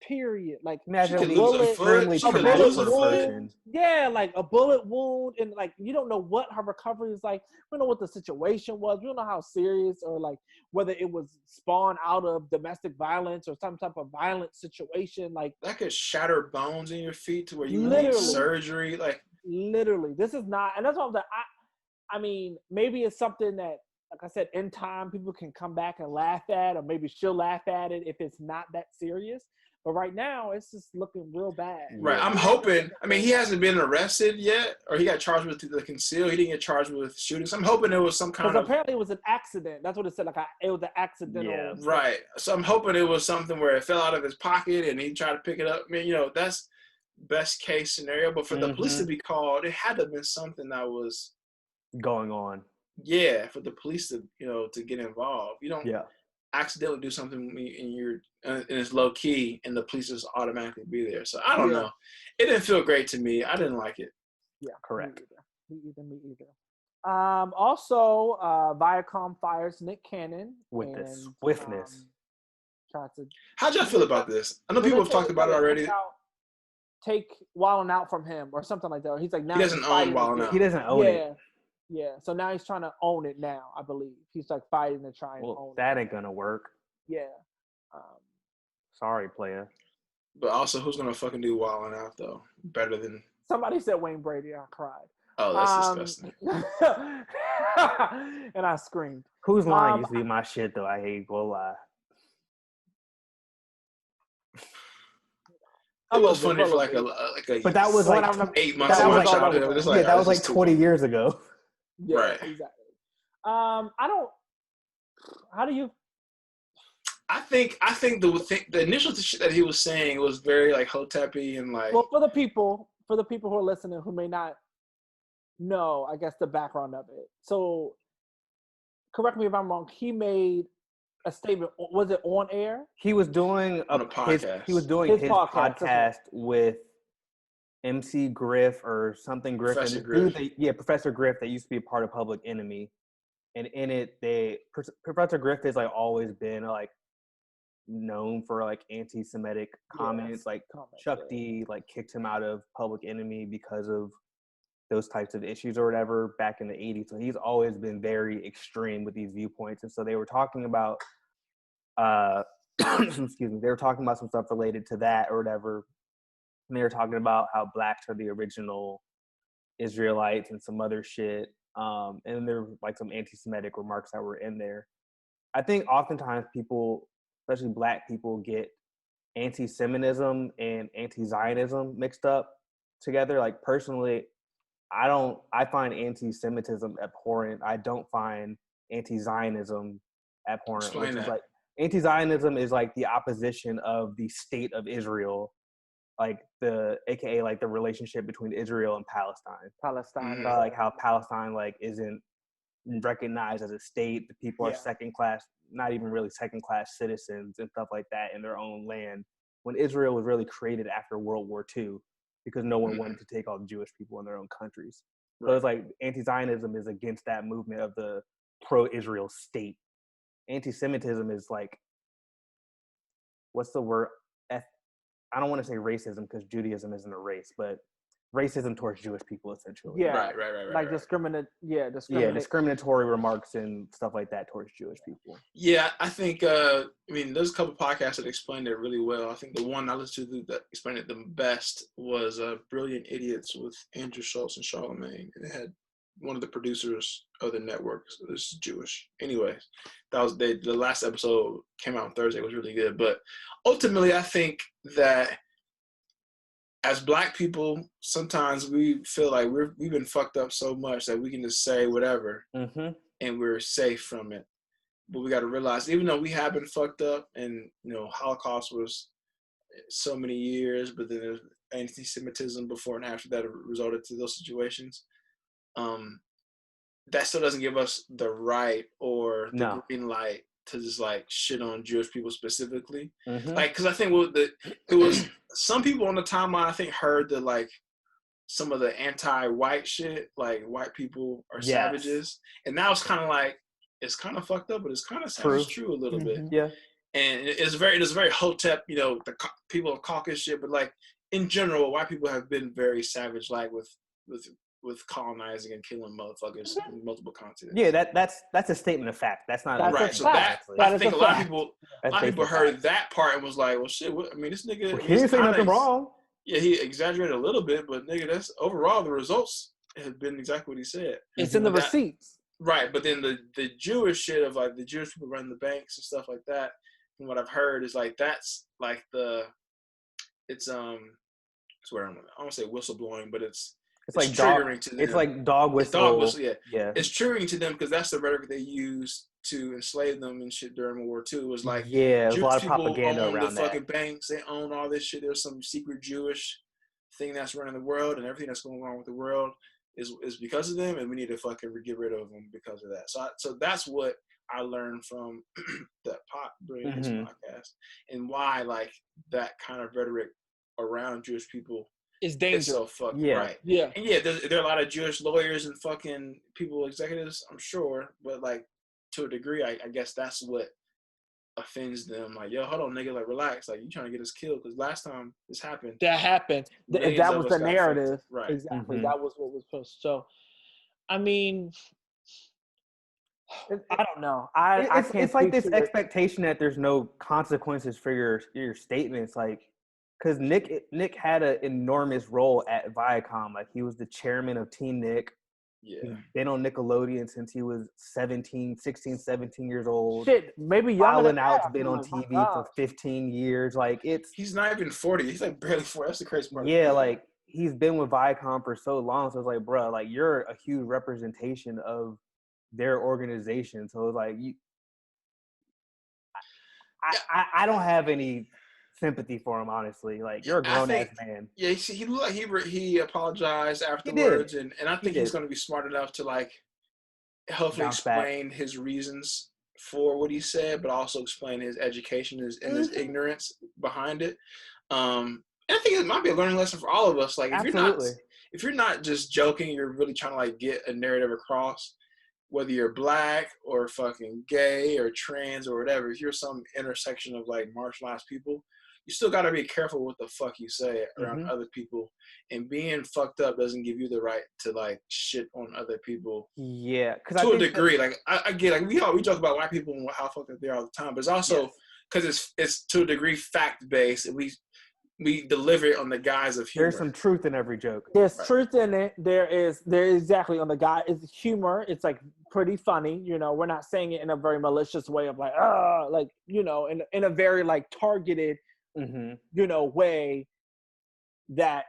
Period. Like, imagine a bullet wound. Yeah, like a bullet wound, and like you don't know what her recovery is like. We don't know what the situation was. We don't know how serious or like whether it was spawned out of domestic violence or some type of violent situation. Like that could shatter bones in your feet to where you need surgery. Like literally, this is not, and that's what I'm like. I mean, maybe it's something that, like I said, in time people can come back and laugh at, or maybe she'll laugh at it if it's not that serious. But right now, it's just looking real bad. Right. I'm hoping. I mean, he hasn't been arrested yet, or he got charged with the conceal. He didn't get charged with shooting. So I'm hoping it was some kind of. Because apparently it was an accident. That's what it said. Like it was an accidental. Yeah. Right. So I'm hoping it was something where it fell out of his pocket and he tried to pick it up. I mean, that's best case scenario. But for the police to be called, it had to have been something that was going on. Yeah, for the police to to get involved. You don't. Yeah. Accidentally do something and it's low key and the police just automatically be there. So I don't know. It didn't feel great to me. I didn't like it. Yeah, correct. Me either. Also, Viacom fires Nick Cannon with the swiftness. How'd y'all feel about this? I know people have talked about it already. Take Wildin' Out from him or something like that. He's like, now he doesn't own Wildin' Out. He doesn't own it. Yeah, so now he's trying to own it now, I believe. He's like fighting to try and own it. That ain't gonna work. Yeah. Sorry, player. But also, who's gonna fucking do Wildin' Out though? Better than somebody said Wayne Brady. I cried. Oh, that's disgusting. And I screamed. Whose line used to be my shit though? I hate go lie. It was funny for like a but that was like 8 months ago. That was like 20 years ago. Yeah, right. Exactly. How do you? I think the initial shit that he was saying was very like Hotep-y and like. Well, for the people who are listening who may not know, I guess the background of it. So, correct me if I'm wrong. He made a statement. Was it on air? He was doing a podcast. He was doing his podcast with MC Griff or something Griff. Professor Griff. Professor Griff that used to be a part of Public Enemy. And in it, Professor Griff has like always been like known for like anti-Semitic comments. Chuck D like kicked him out of Public Enemy because of those types of issues or whatever back in the 80s. So he's always been very extreme with these viewpoints. And so they were talking about excuse me, they were talking about some stuff related to that or whatever. And they were talking about how blacks are the original Israelites and some other shit. And there were like some anti-Semitic remarks that were in there. I think oftentimes people, especially black people, get anti-Semitism and anti-Zionism mixed up together. Like personally, I find anti-Semitism abhorrent. I don't find anti-Zionism abhorrent. Explain that. Like, anti-Zionism is like the opposition of the state of Israel, like AKA like the relationship between Israel and Palestine. Mm-hmm. Like how Palestine like isn't recognized as a state. The people are second class, not even really second class citizens and stuff like that in their own land. When Israel was really created after World War II, because no one wanted to take all the Jewish people in their own countries. So it's like anti-Zionism is against that movement of the pro-Israel state. Anti-Semitism is like, what's the word? I don't want to say racism because Judaism isn't a race, but racism towards Jewish people essentially. Yeah, right. Like discriminatory remarks and stuff like that towards Jewish people. Yeah, I think. There's a couple podcasts that explained it really well. I think the one I listened to that explained it the best was "Brilliant Idiots" with Andrew Schultz and Charlemagne, and it had one of the producers of the network. So this is Jewish. Anyways, that was the last episode came out on Thursday. It was really good, but ultimately, I think that as Black people, sometimes we feel like we've been fucked up so much that we can just say whatever and we're safe from it. But we got to realize, even though we have been fucked up, and Holocaust was so many years, but then there's anti-Semitism before and after that resulted to those situations. That still doesn't give us the right or the green light to just like shit on Jewish people specifically. Like, because I think it was some people on the timeline I think heard that like some of the anti-white shit, like white people are savages, and now it's kind of like it's kind of fucked up, but it's kind of true a little bit. Yeah, and it's very Hotep, the people of Caucasus shit, but like in general, white people have been very savage, like with colonizing and killing motherfuckers in multiple continents. Yeah, that's a statement of fact. That's not right. So that I think a lot of people heard that part and was like, "Well, shit. I mean, this nigga. He didn't say nothing wrong." Yeah, he exaggerated a little bit, but nigga, that's overall the results have been exactly what he said. It's in the receipts. Right, but then the Jewish shit of like the Jewish people running the banks and stuff like that, from what I've heard, is like that's like it's where I don't say whistleblowing, but it's like triggering to them. It's like dog whistle. Dog whistle, yeah. It's triggering to them because that's the rhetoric they used to enslave them and shit during World War II. It was like Jewish a lot of propaganda own around the fucking banks, they own all this shit. There's some secret Jewish thing that's running the world, and everything that's going wrong with the world is because of them, and we need to fucking get rid of them because of that. So that's what I learned from that Brilliant podcast, and why like that kind of rhetoric around Jewish people is dangerous. So fucked, right? Yeah, and there are a lot of Jewish lawyers and fucking people, executives, I'm sure, but like to a degree, I guess that's what offends them. Like, yo, hold on, nigga, like relax, like you trying to get us killed because last time this happened. That was the narrative, right? Exactly, that was what was pushed. So, I mean, I don't know. It's like this expectation that there's no consequences for your statements, like. Because Nick had an enormous role at Viacom. Like, he was the chairman of Team Nick. Yeah. He's been on Nickelodeon since he was 16, 17 years old. Shit, maybe Wildin' Out's been on TV for 15 years. Like, he's not even 40. He's like barely 40. That's the crazy part. Yeah, like, he's been with Viacom for so long. So it's like, bro, like, you're a huge representation of their organization. So it's like, I don't have any sympathy for him, honestly. Like, you're a grown-ass man. Yeah, he looked like he apologized afterwards, and I think he's going to be smart enough to like hopefully explain his reasons for what he said, but also explain his education and his ignorance behind it. And I think it might be a learning lesson for all of us. Like, if you're not just joking, you're really trying to like get a narrative across. Whether you're Black or fucking gay or trans or whatever, if you're some intersection of like marginalized people, you still got to be careful what the fuck you say around other people. And being fucked up doesn't give you the right to like shit on other people. Yeah, to a degree. Like I get, like we joke about white people and how fucked up they are all the time, but it's also because it's to a degree fact based, and we deliver it on the guise of humor. There's some truth in every joke. There's truth in it. There is exactly on the guy. It's humor. It's like pretty funny. We're not saying it in a very malicious way of like, in a very like targeted, way that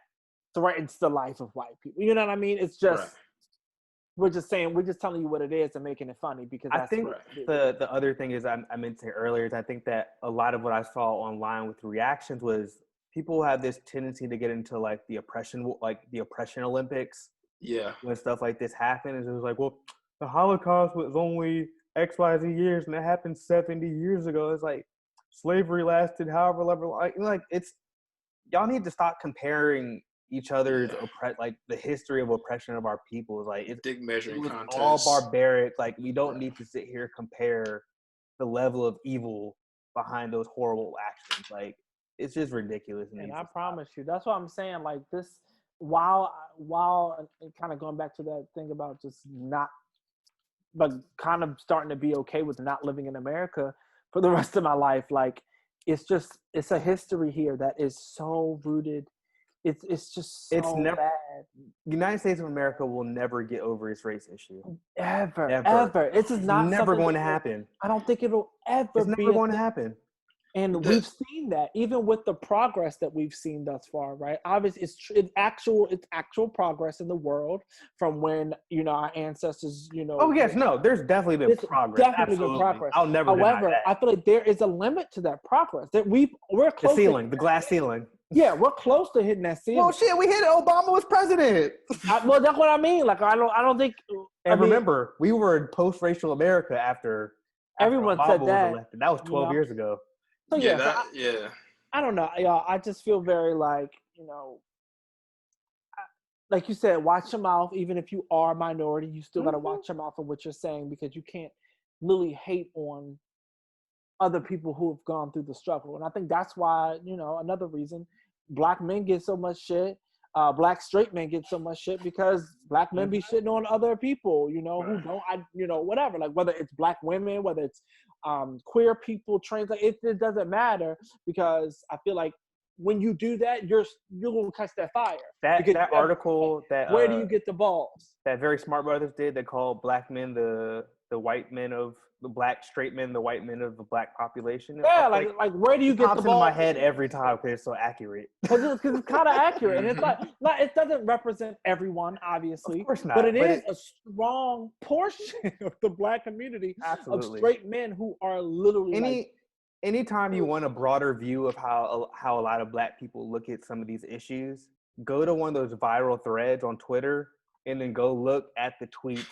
threatens the life of white people. You know what I mean? It's just, we're just telling you what it is and making it funny because that's I think the other thing is I meant to say earlier is I think that a lot of what I saw online with reactions was people have this tendency to get into like the oppression Olympics. Yeah. When stuff like this happens, it was like, well, the Holocaust was only XYZ years and it happened 70 years ago. It's like slavery lasted however long. Like it's, y'all need to stop comparing each other's like the history of oppression of our people. Is like it's dick measuring contest. All barbaric. Like we don't need to sit here compare the level of evil behind those horrible actions. Like it's just ridiculous. And I promise you, that's what I'm saying. Like this, while kind of going back to that thing about just not, but kind of starting to be okay with not living in America for the rest of my life. Like it's a history here that is so rooted. It's just so it's never bad. The United States of America will never get over its race issue. Ever. This is not never going to happen. I don't think it'll ever. It's never going to happen. And we've seen that even with the progress that we've seen thus far, right? Obviously, it's actual progress in the world from when our ancestors, Oh yes, no, there's definitely been progress. Definitely been progress. I'll never However, deny that. I feel like there is a limit to that progress. That we're close. The ceiling, the glass ceiling. Yeah, we're close to hitting that ceiling. Well, shit, we hit it. Obama was president. Well, that's what I mean. Like, I don't think. Remember, we were in post-racial America after everyone Obama said was that. elected. That was 12 years ago. So yeah, I don't know. I just feel very like, like you said, watch your mouth. Even if you are a minority, you still got to watch your mouth on what you're saying, because you can't really hate on other people who have gone through the struggle. And I think that's why, another reason Black men get so much shit. Black straight men get so much shit because Black men be shitting on other people, who don't, whatever. Like, whether it's Black women, whether it's queer people, trans, like it doesn't matter, because I feel like when you do that, you're gonna catch that fire. That article that where do you get the balls? That very Smart Brothers did. They called Black men the white men of the Black straight men, the white men of the Black population. Yeah, like where do you get the balls? In my head every time because it's so accurate. Because it's kind of accurate, and it's not. It doesn't represent everyone, obviously. Of course not. But it is a strong portion of the Black community of straight men who are literally. Anytime you want a broader view of how a lot of Black people look at some of these issues, go to one of those viral threads on Twitter, and then go look at the tweets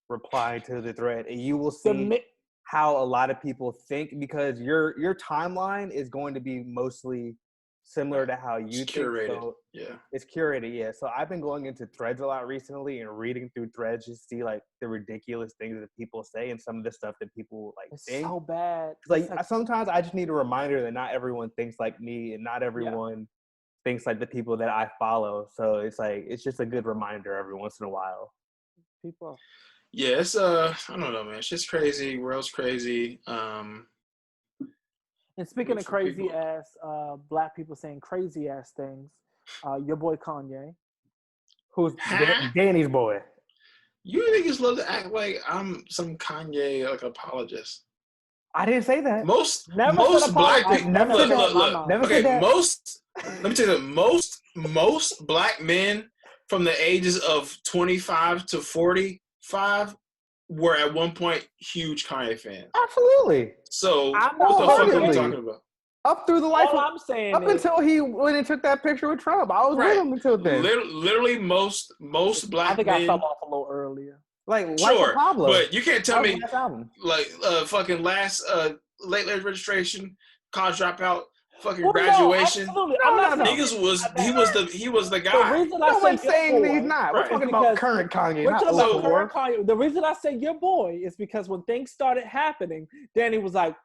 replying to the thread, and you will see how a lot of people think, because your timeline is going to be mostly similar to how you think. So it's curated. Yeah. So I've been going into threads a lot recently and reading through threads to see like the ridiculous things that people say and some of the stuff that people like think. So bad. Like sometimes I just need a reminder that not everyone thinks like me, and not everyone thinks like the people that I follow. So it's just a good reminder every once in a while. People. Yeah, it's I don't know, man. Shit's crazy. World's crazy. And speaking of crazy ass Black people saying crazy ass things, your boy Kanye, who's Danny's boy. You niggas love to act like I'm some Kanye like apologist. I didn't say that. Most Black people never said that. Never said that. Let me tell you that most Black men from the ages of 25 to 45 were at one point huge Kanye fans. Absolutely. So what the fuck are we talking about? Up through the life. All I'm saying up until he went and took that picture with Trump, I was with him until then. Literally, most Black men. I think I fell off a little earlier. Like, sure, but you can't tell me like fucking last late registration, college dropout, fucking graduation. No, niggas he was the guy. The reason I say saying he's not. We're talking about current Kanye. We're talking about current Kanye. The reason I say your boy is because when things started happening, Danny was like,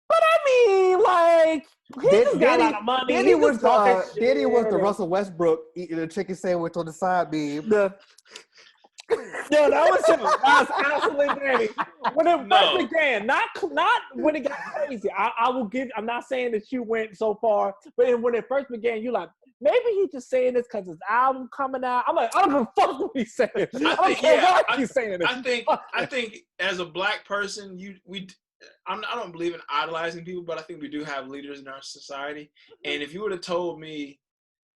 but I mean, like, he just got a lot of money. Danny was the Russell Westbrook eating a chicken sandwich on the side beam. No, that was him. That was absolutely Danny. When it first began, not when it got crazy. I will give. I'm not saying that you went so far, but when it first began, you like, maybe he's just saying this because his album coming out. I'm like, I don't give a fuck what he's saying. I don't care why he's saying this. I think as a Black person, I don't believe in idolizing people, but I think we do have leaders in our society. And if you would have told me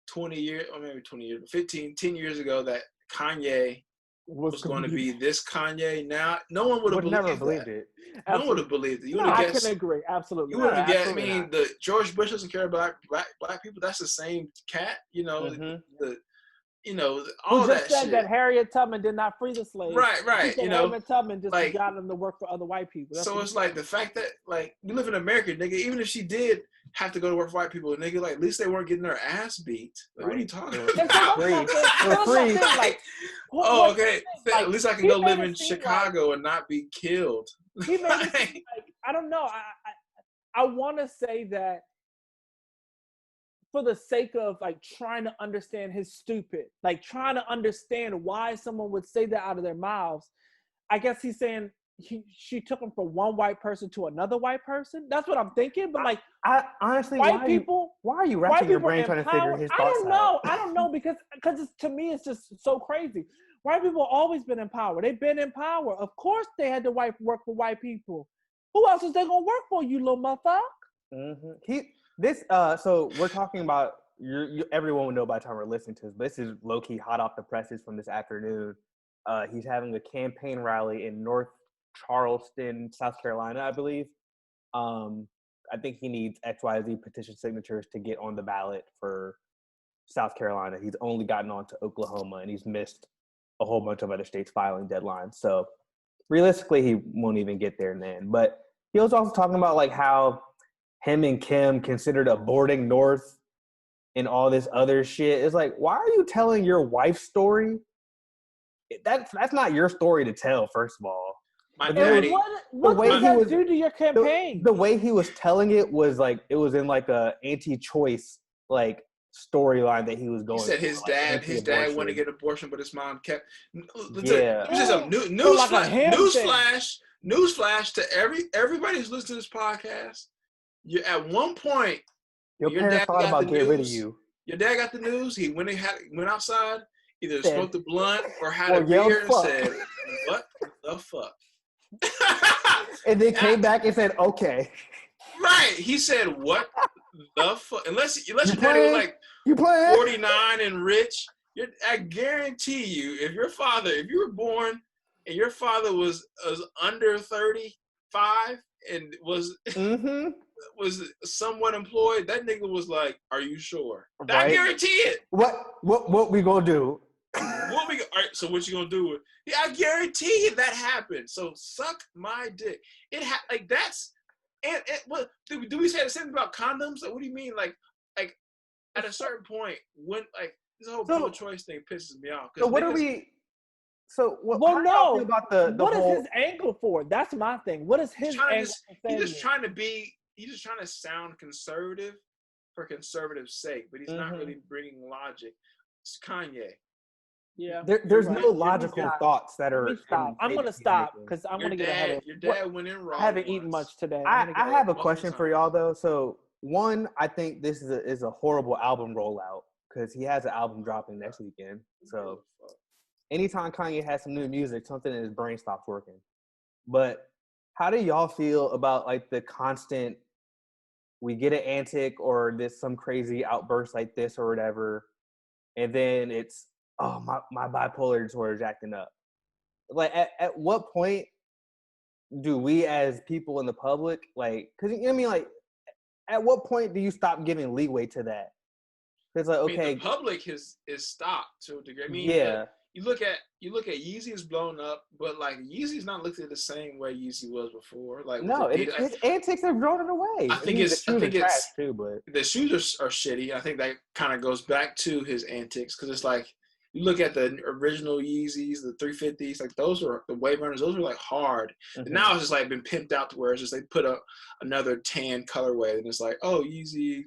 20 years, or maybe 20 years, 10 years ago that Kanye was going to be this Kanye now, no one would have believed it. No one would have believed it. I can agree. Absolutely. You would have guessed. I mean, the George Bush doesn't care about black people. That's the same cat. All that shit. Said that Harriet Tubman did not free the slaves. Right. Harriet Tubman just got them to work for other white people. So it's like the fact that like we live in America, nigga. Even if she did have to go to work for white people, nigga, like at least they weren't getting their ass beat. Like, what are you talking about? Free. Oh, okay. At least I can go live in Chicago and not be killed. He made it seem like, I don't know. I want to say that for the sake of like trying to understand his stupid, like trying to understand why someone would say that out of their mouths. I guess he's saying she took him from one white person to another white person. That's what I'm thinking. But like, I honestly, why are you wrapping your brain trying to figure his thoughts out? I don't know because to me it's just so crazy. White people have always been in power. They've been in power. Of course they had to work for white people. Who else is they gonna work for, you little motherfucker? So we're talking about everyone will know by the time we're listening to this, but this is low key hot off the presses from this afternoon. He's having a campaign rally in North Charleston, South Carolina, I believe. I think he needs XYZ petition signatures to get on the ballot for South Carolina. He's only gotten on to Oklahoma, and he's missed a whole bunch of other states filing deadlines. So realistically, he won't even get there then. But he was also talking about like how him and Kim considered aborting North and all this other shit. It's like, why are you telling your wife's story? That's not your story to tell, first of all. What does that do to your campaign? The way he was telling it was like it was in like a anti-choice like storyline that he was going. He said his dad wanted to get an abortion, but his mom kept. Yeah. Newsflash to everybody who's listening to this podcast. You at one point, your dad thought about getting rid of you. Your dad got the news. He went outside, either smoked a blunt or had a beer and said, "What the fuck." And then came back and said, "Okay." Right. He said, "What the fuck?" Unless your daddy was like 49 and rich, I guarantee you, if you were born and your father was under 35 and was somewhat employed, that nigga was like, "Are you sure?" Right. I guarantee it. What we gonna do? All right, so what you gonna do with? Yeah, I guarantee you that happened. So suck my dick. That's and what do we say the same about condoms? Like, what do you mean? Like at a certain point when this whole pro-choice thing pisses me off. So what are we? So what? Well, no. About the what whole, is his angle for? That's my thing. What is his angle? He's just trying to sound conservative for conservative's sake, but he's not really bringing logic. It's Kanye. Yeah, there's no logical thoughts that are. I'm gonna stop because I'm gonna get ahead of your dad went in wrong. I haven't eaten much today. I have a question for y'all though. So one, I think this is a horrible album rollout because he has an album dropping next weekend. So anytime Kanye has some new music, something in his brain stops working. But how do y'all feel about like the constant? We get an antic or some crazy outburst like this or whatever, and then it's. Oh, my bipolar disorder is acting up. Like, at what point do we as people in the public, like, because, you know what I mean? Like, at what point do you stop giving leeway to that? It's like, okay. The public is stopped to a degree. I mean, yeah. You look at Yeezy is blown up, but, like, Yeezy's not looked at the same way Yeezy was before. Like, no, his antics have grown it away. I think it's trash too, but the shoes are shitty. I think that kind of goes back to his antics because it's like, you look at the original Yeezys, the 350s, like those are the Wave Runners. Those are like hard. Mm-hmm. And now it's just like been pimped out to where it's just they put another tan colorway, and it's like, oh, Yeezy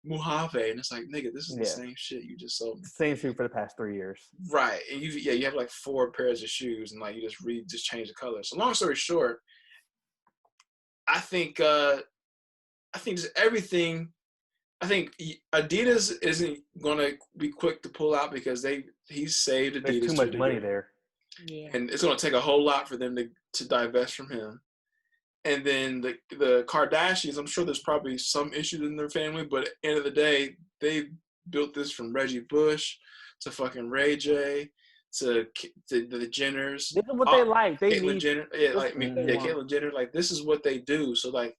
Mojave, and it's like, nigga, this is the same shit you just sold me. Same shoe for the past 3 years. Right, and you have like 4 pairs of shoes, and like you just change the color. So long story short, I think just everything. I think Adidas isn't going to be quick to pull out because he's saved Adidas. There's too much money there. Yeah. And it's going to take a whole lot for them to divest from him. And then the Kardashians, I'm sure there's probably some issues in their family, but at the end of the day, they built this from Reggie Bush to fucking Ray J to the Jenners. This is what they like. They Caitlyn need Jenner. Yeah, Caitlyn Jenner. Like, this is what they do. So, like,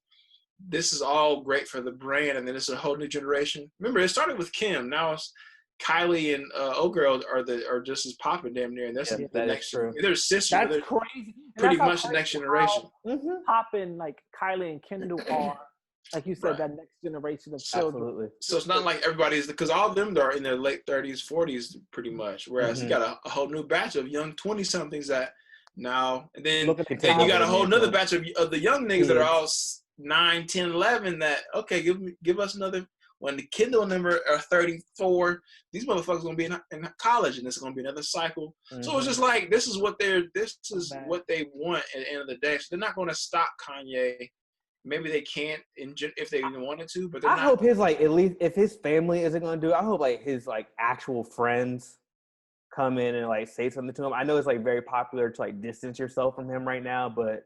this is all great for the brand, and then it's a whole new generation. Remember, it started with Kim. Now it's Kylie and O-Girl are just as popping damn near, and that's the next. They're sisters. That's they're crazy. Pretty much the next generation. Popping like Kylie and Kendall are, like you said, that next generation of children. Absolutely. So it's not like everybody's because all of them are in their late 30s, 40s, pretty much. Whereas you got a whole new batch of young 20-somethings that now, and then you got a whole nother batch of the young niggas that are all 9, 10, 11 that, okay, give us another. When the Kindle number are 34, these motherfuckers gonna be in college, and it's gonna be another cycle. So it's just like this is what they want at the end of the day. So they're not gonna stop Kanye. Maybe they can't if they even wanted to, but I hope his at least if his family isn't gonna do it, I hope his actual friends come in and say something to him. I know it's very popular to distance yourself from him right now, but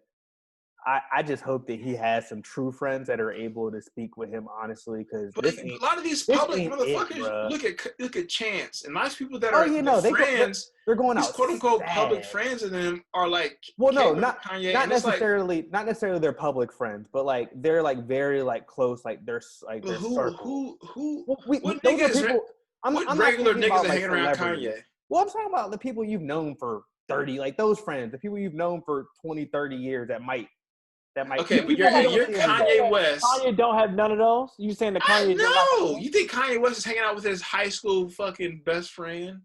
I just hope that he has some true friends that are able to speak with him honestly, because a lot of these public motherfuckers look at Chance, and nice people that are friends. They're going out. These quote unquote public friends of them are like, not Kanye, not necessarily not necessarily their public friends, but like they're like very like close, like they're like their circle. What niggas? What regular niggas are hanging around Kanye? Well, I'm talking about the people you've known for 30, like those friends, the people you've known for 20, 30 years that might. Okay, but you're Kanye West. Kanye don't have none of those? You saying the Kanye? No, you think Kanye West is hanging out with his high school fucking best friend?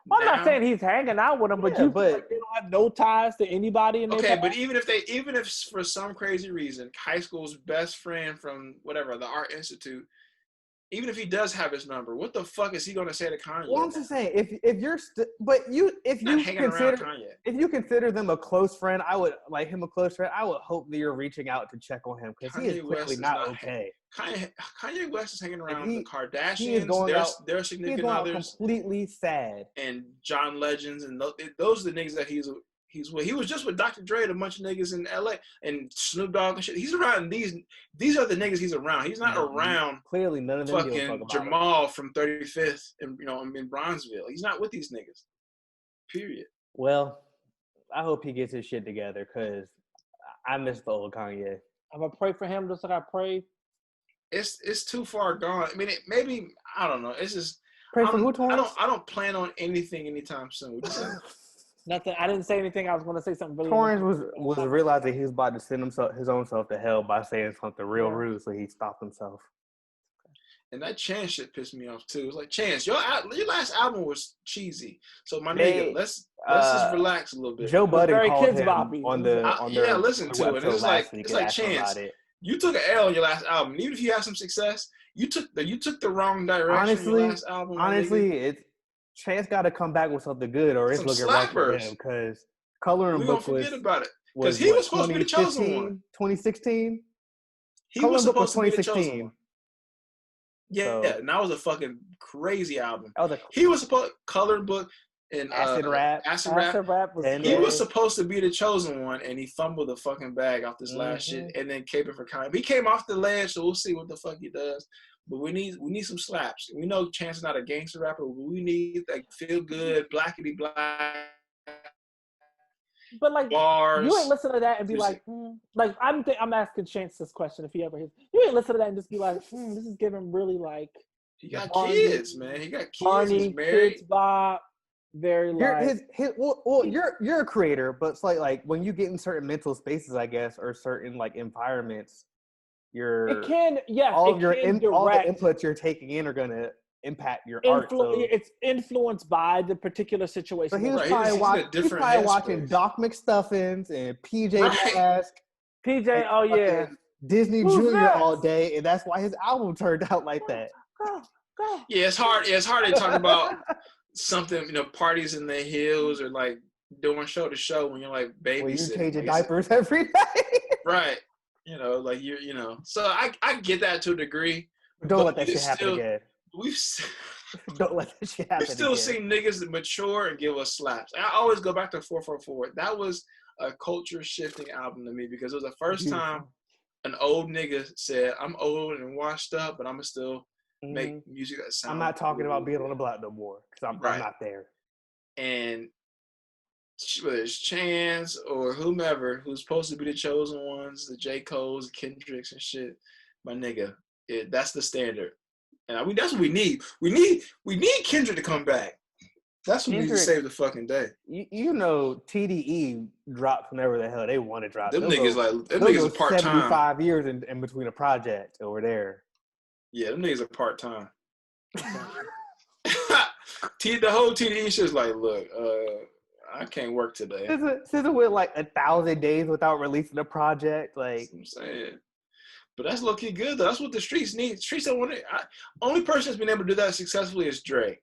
Well, I'm not saying he's hanging out with him, but they don't have no ties to anybody in their past? But even if for some crazy reason, high school's best friend from whatever, the Art Institute, even if he does have his number, what the fuck is he gonna say to Kanye? Well, I'm just saying, if you're if you consider them a close friend, I would like him a close friend. I would hope that you're reaching out to check on him because he is clearly not okay. Kanye West is hanging around the Kardashians. He is going their significant others, completely sad, and John Legends, and those are the niggas that he's with. He was just with Dr. Dre and a bunch of niggas in LA and Snoop Dogg and shit. He's around these are the niggas he's around. He's not around clearly none of them fucking Jamal from 35th and in Bronzeville. He's not with these niggas. Period. Well, I hope he gets his shit together because I miss the old Kanye. I'm gonna pray for him just like I prayed. It's too far gone. I mean, maybe I don't know. It's just pray for who, Torrance? I don't plan on anything anytime soon. Nothing. I didn't say anything. I was going to say something. Really Torrance was realizing he was about to send his own self to hell by saying something real rude, so he stopped himself. And that Chance shit pissed me off too. It's like, Chance, your last album was cheesy. So my nigga, let's just relax a little bit. Joe Budden called him on their listen to it. It's like Chance. You took an L on your last album. And even if you have some success, you took the wrong direction. On your last album. Honestly, Chance got to come back with something good, or it's looking rough for him. Because Coloring Book forget about it. Because he was supposed to be the chosen one. 2016. He was supposed to be the chosen one. Yeah, and that was a fucking crazy album. He was supposed Coloring Book and Acid Rap. He was supposed to be the chosen one, and he fumbled the fucking bag off this last shit, and then caping for Kanye. He came off the ledge, so we'll see what the fuck he does. But we need some slaps. We know Chance is not a gangster rapper, but we need like feel good, blackity black. But like bars. You ain't listen to that and be like I'm asking Chance this question if he ever hears. You ain't listen to that and just be like, this is giving really like. He got kids, man. He got kids. Barney, he's married. Kids Bop, very like. You're a creator, but it's like when you get in certain mental spaces, I guess, or certain like environments. All the inputs you're taking in are gonna impact your art. So. It's influenced by the particular situation. So he was probably watching Doc McStuffins and PJ Mask. PJ, oh yeah, Disney Junior all day, and that's why his album turned out like that. Go. Yeah, it's hard. It's hard to talk about something, parties in the hills or like doing show to show when you're like babysitting. Well, you're changing diapers every day. Right. So I get that to a degree. Don't let that shit happen again. Don't let that shit happen We've still seen niggas that mature and give us slaps. I always go back to 444. That was a culture shifting album to me because it was the first time an old nigga said, I'm old and washed up, but I'm going to still make music that sounds I'm not talking about being on the block no more because I'm not there. And whether it's Chance or whomever who's supposed to be the chosen ones, the J. Cole's, Kendricks and shit, my nigga, that's the standard. And that's what we need. We need Kendrick to come back. That's what we need to save the fucking day. TDE dropped whenever the hell they want to drop. Them niggas are part-time. 75 years in between a project over there. Yeah, them niggas are part-time. The whole TDE shit's like, look, I can't work today. Since it went like 1,000 days without releasing a project, like that's what I'm saying. But that's low-key good though. That's what the streets need. Streets don't want it. Only person that's been able to do that successfully is Drake.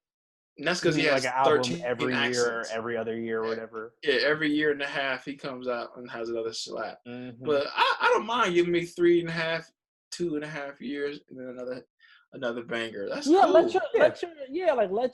And that's because he has like an 13 album every accents. year or every other year or whatever. Yeah, every year and a half he comes out and has another slap. But I don't mind giving me 3.5 2.5 years, and then another banger. That's yeah. cool. Let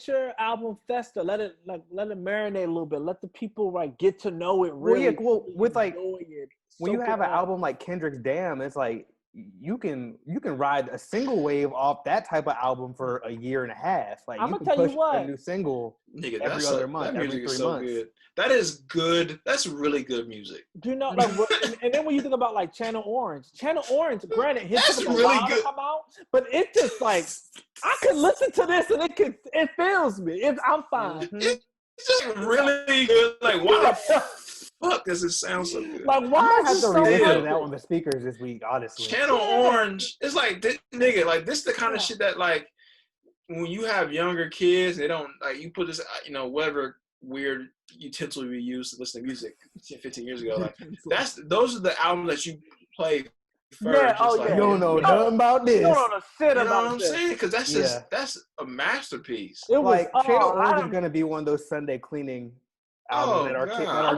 your album fester. Let it marinate a little bit. Let the people get to know it. Really, with like enjoy it. When you have an album like Kendrick's Damn, it's like you can ride a single wave off that type of album for a year and a half. Like I'm you gonna can tell you push what. a new single every That other month, music every 3 is so months. good. That is good. That's really good music. Do you know and then when you think about like Channel Orange, granted, his That's took a really while good. to come out, but it just like I could listen to this and it fills me. I'm fine. It's just really good. Like, why the fuck does it sound so good? Like, I why might is have it to so re-listen to perfect? that on the speakers this week, honestly. Channel Orange, it's like, nigga, like this the kind of shit that like when you have younger kids, they don't like you put this, whatever weird utensil we used to listen to music 15 years ago. Like those are the albums that you play first. Yeah, just like, You don't know nothing about this. You don't know the shit you know about what I'm this. saying? Because that's a masterpiece. It was Like Channel Orange is gonna be one of those Sunday cleaning albums that our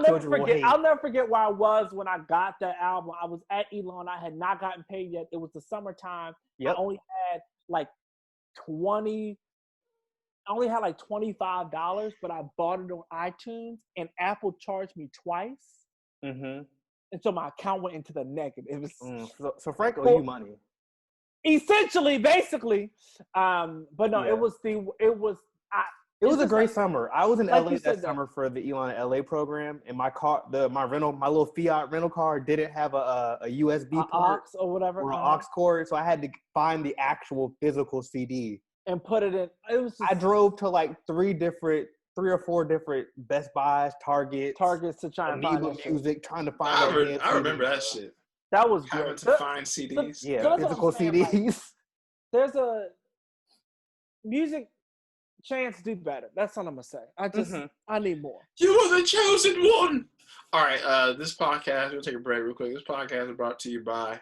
children will hate. I'll never forget where I was when I got that album. I was at Elon. I had not gotten paid yet. It was the summertime. Yep. I only had like $25, but I bought it on iTunes, and Apple charged me twice. Mm-hmm. And so my account went into the negative. It was so Frank owe you money. Essentially, basically. But no, Yeah. It was a great summer. I was in like LA that summer for the Elon LA program, and my little Fiat rental car didn't have a USB port aux or whatever, or an aux cord, so I had to find the actual physical CD and put it in. It was. I drove to like 3 or 4 different Best Buys, Targets to try and find music, trying to find. I remember that shit. That was great. Having to find CDs. Physical CDs. Like, there's a music. Chance do better. That's all I'm gonna say. I need more. You are the chosen one. All right, this podcast, we'll take a break real quick. This podcast is brought to you by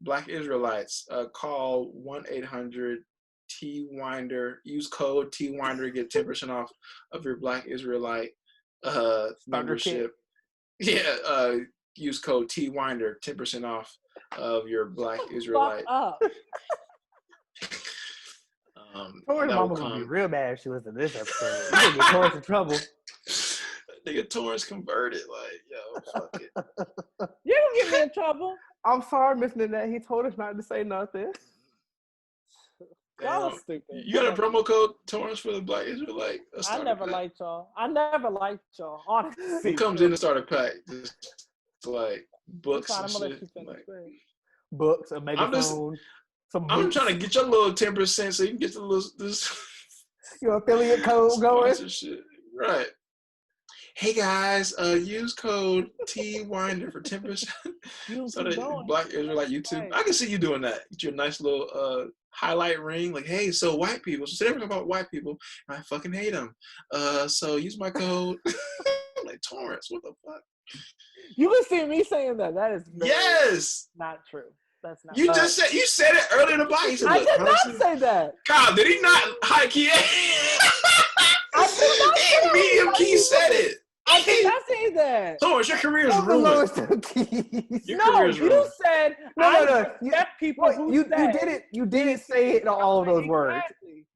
Black Israelites. Call 1-800-TWINDER. Use code TWINDER to get 10% off of your Black Israelite membership. Yeah, use code TWINDER, 10% off of your Black Israelite. Torrance mama gonna be real mad if she listens to this episode. You're gonna get Torrance in trouble. Nigga, Torrance converted. Like, yo, fuck it. You don't get me in trouble. I'm sorry, Miss Nanette. He told us not to say nothing. That was stupid. You got a promo code Torrance for the Black Israelite? I never liked y'all. Honestly. Who comes in to start a pack? Just like books and shit. Like, books, a megaphone. I'm trying to get your little 10% so you can get this your affiliate code going. Shit. Right. Hey guys, use code TWINDER for 10%. So that Black Israelite YouTube. Right. I can see you doing that. Get your nice little highlight ring. Like, hey, so white people. So say everything about white people. And I fucking hate them. So use my code. Like Torrance, what the fuck? You can see me saying that. That is not true. That's not. You said it earlier in the block. I did not say that. God, did he not high key? I did not say medium key said it. I did not say that. Torrance, your career is ruined. You said no. People you didn't say it in all of those words.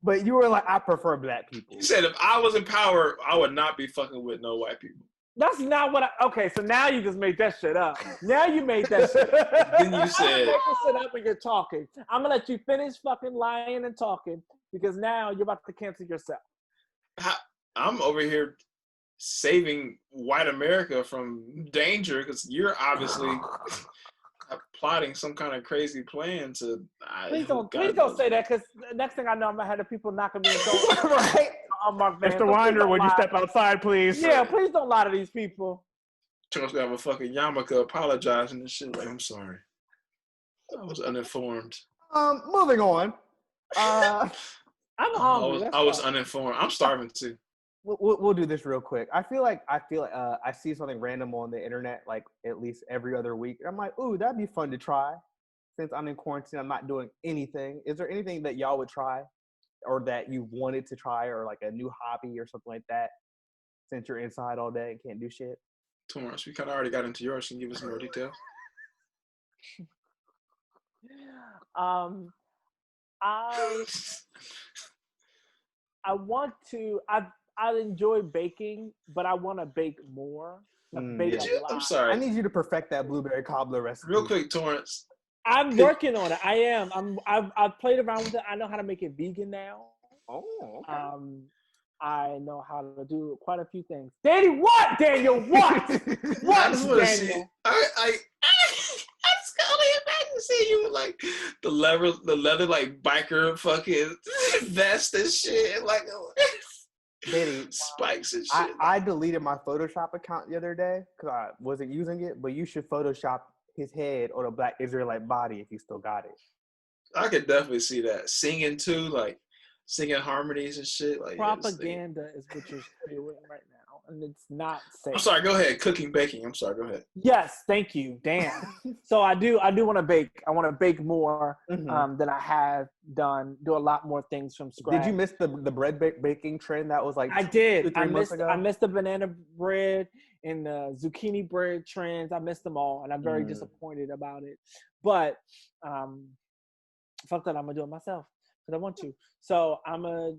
But you were like, I prefer black people. You said if I was in power, I would not be fucking with no white people. That's not what okay, so now you just made that shit up. Now you made that shit up. Then you said. Make this shit up when you're talking. I'm going to let you finish fucking lying and talking because now you're about to cancel yourself. I'm over here saving white America from danger because you're obviously plotting some kind of crazy plan to. Please don't say that because the next thing I know, I'm going to have the people knocking me in the door. Right. Mr. Winder, would you step outside, please? Yeah, please don't lie to these people. Charles gonna have a fucking yarmulke apologizing and shit. Like, I'm sorry. I was uninformed. Moving on. I'm hungry. I was uninformed. I'm starving too. We'll do this real quick. I feel like I see something random on the internet like at least every other week. I'm like, ooh, that'd be fun to try. Since I'm in quarantine, I'm not doing anything. Is there anything that y'all would try? Or that you wanted to try, or like a new hobby or something like that, since you're inside all day and can't do shit? Torrance, we kind of already got into yours. Can you give us more details? I want to. I enjoy baking, but I want to bake more. Bake a lot. I'm sorry. I need you to perfect that blueberry cobbler recipe. Real quick, Torrance. I'm working on it. I am. I've played around with it. I know how to make it vegan now. Oh, okay. I know how to do quite a few things. Danny, what? Daniel, what? What, I just want to see. Daniel? I just can only imagine seeing you with like the leather like biker fucking vest and shit, like Danny, spikes and shit. I deleted my Photoshop account the other day because I wasn't using it, but you should Photoshop his head on a black Israelite body if you still got it. I could definitely see that. Singing too, like singing harmonies and shit. Like Propaganda is what you're doing right now, and it's not safe. I'm sorry, go ahead. Cooking, baking. I'm sorry, go ahead. Yes, thank you. Damn. So I do want to bake. I want to bake more than I have done. Do a lot more things from scratch. Did you miss the bread baking trend that was like I did. 2-3 months ago? I missed the banana bread and the zucchini bread trends. I missed them all, and I'm very disappointed about it. But fuck that, I'm gonna do it myself because I want to. So I'm gonna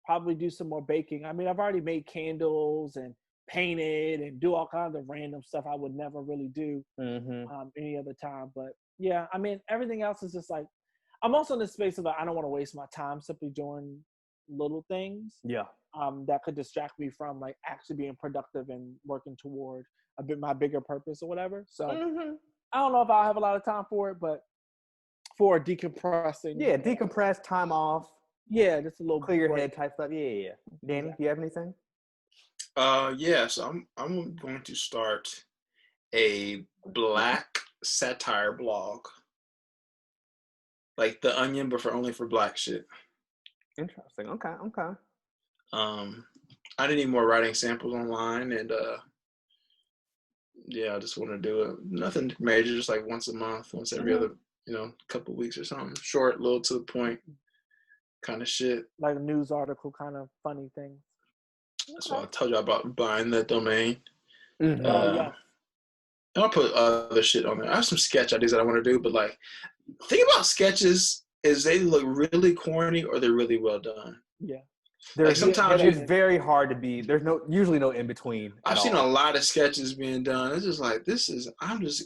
probably do some more baking. I mean, I've already made candles and painted and do all kinds of random stuff I would never really do any other time. But yeah, I mean, everything else is just like, I'm also in the space of I don't want to waste my time simply doing little things. Yeah. That could distract me from like actually being productive and working toward my bigger purpose or whatever. So I don't know if I'll have a lot of time for it, but for decompressing. Yeah, decompress, time off. Yeah, just a little clear your break. head type stuff. Yeah. Danny, do you have anything? Yeah, so I'm going to start a black satire blog. Like The Onion, but only for black shit. Interesting. Okay. I need more writing samples online, and yeah, I just want to do it. Nothing major, just like once a month, once every other, couple weeks or something. Short, little to the point kind of shit. Like a news article kind of funny thing. That's why I told you about buying that domain. Yeah. I'll put other shit on there. I have some sketch ideas that I want to do, but like, the thing about sketches is they look really corny or they're really well done. Yeah. Like sometimes it's very hard to be. There's usually no in between. I've seen a lot of sketches being done. It's just like I'm just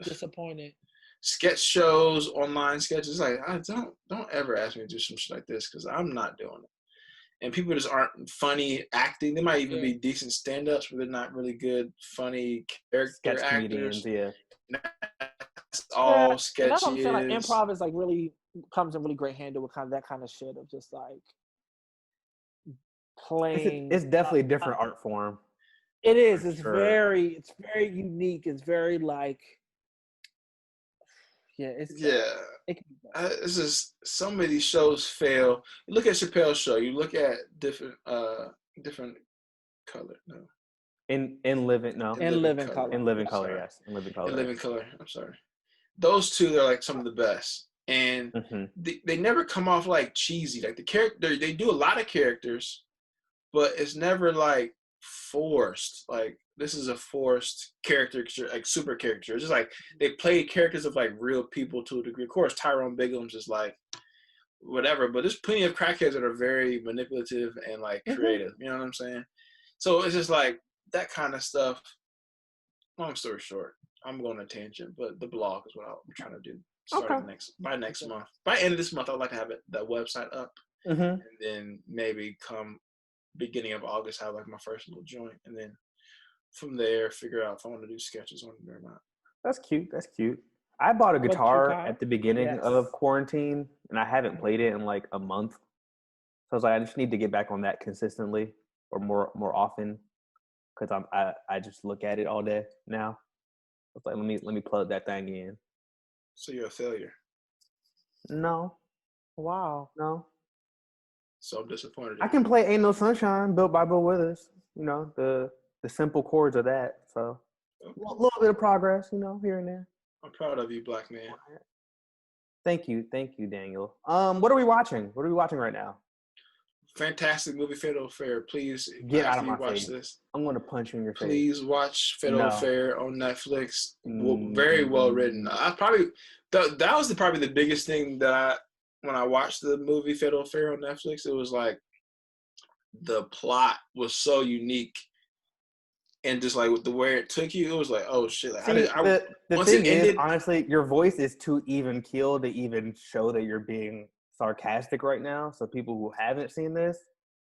disappointed. Sketch shows, online sketches. Like don't ever ask me to do some shit like this because I'm not doing it. And people just aren't funny acting. They might even be decent stand-ups, but they're not really good, funny character actors. Comedians, yeah. It's all sketchy. That's what I'm saying. Like improv is like really comes in really great handle with kind of that kind of shit of just like playing. It's definitely a different art form. It is. It's very unique. It's very like. Yeah, it's just so many shows fail. You look at Chappelle's show. You look at different color. No. In living color. Yes. In living color. I'm sorry. Those two are like some of the best, and they never come off like cheesy. Like the character, they do a lot of characters, but it's never like forced. Like this is a forced character, like super character. It's just like they play characters of like real people to a degree. Of course, Tyrone Bigum's is like whatever, but there's plenty of crackheads that are very manipulative and like creative. You know what I'm saying? So it's just like that kind of stuff. Long story short, I'm going on a tangent, but the blog is what I'm trying to do. By next month. By end of this month, I'd like to have that website up, and then maybe come beginning of August have like my first little joint, and then from there figure out if I want to do sketches on it or not. That's cute. I bought a guitar at the beginning of quarantine, and I haven't played it in like a month. So I was like, I just need to get back on that consistently or more often, because I just look at it all day now. I was like, let me plug that thing in. So you're a failure? No. Wow. No. So I'm disappointed. I can play "Ain't No Sunshine" built by Bill Withers. The simple chords of that. So a little bit of progress, here and there. I'm proud of you, black man. Thank you, Daniel. What are we watching? What are we watching right now? fantastic movie, Fatal Affair. Please, get out of after you my watch face. this, I'm gonna punch you in your face. please watch Fatal Affair on Netflix. Very well written. I probably that was probably the biggest thing that when I watched the movie Fatal Affair on Netflix, it was like the plot was so unique. And just like with the way it took you, it was like, oh shit! Like, See, the thing is, honestly, your voice is too even keeled to even show that you're being sarcastic right now. So people who haven't seen this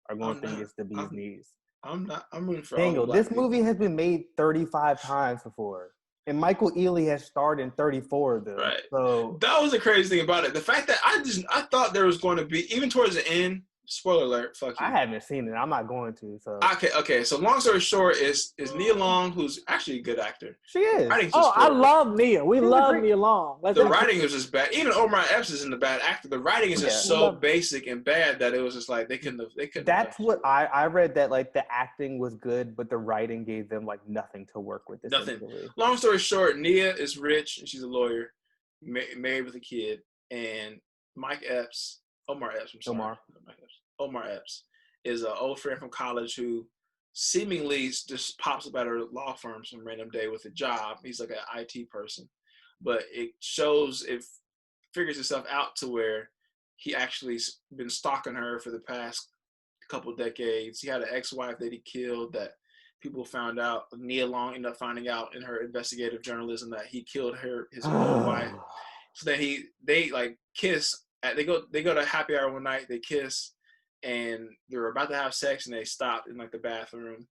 are going to think it's the bee's knees. I'm not. I'm rooting for Dingle, all the black this movie has been made 35 times before, and Michael Ealy has starred in 34 of them. Right. So that was the crazy thing about it. The fact that I thought there was going to be, even towards the end. Spoiler alert! Fuck you. I haven't seen it. I'm not going to. So okay. So long story short, is Nia Long, who's actually a good actor. She is. I love Nia. We love Nia Long. The writing is just bad. Even Omar Epps isn't a bad actor. The writing is just so basic and bad that it was just like they couldn't. That's what I read, that like the acting was good, but the writing gave them like nothing to work with. Nothing. Long story short, Nia is rich and she's a lawyer, married with a kid, and Omar Epps. Omar Epps is an old friend from college who seemingly just pops up at her law firm some random day with a job. He's like an IT person, but it figures itself out to where he actually's been stalking her for the past couple decades. He had an ex-wife that he killed that people found out. Nia Long ended up finding out in her investigative journalism that he killed his own wife. So then they like kiss. They go to happy hour one night. They kiss. And they were about to have sex and they stopped in like the bathroom.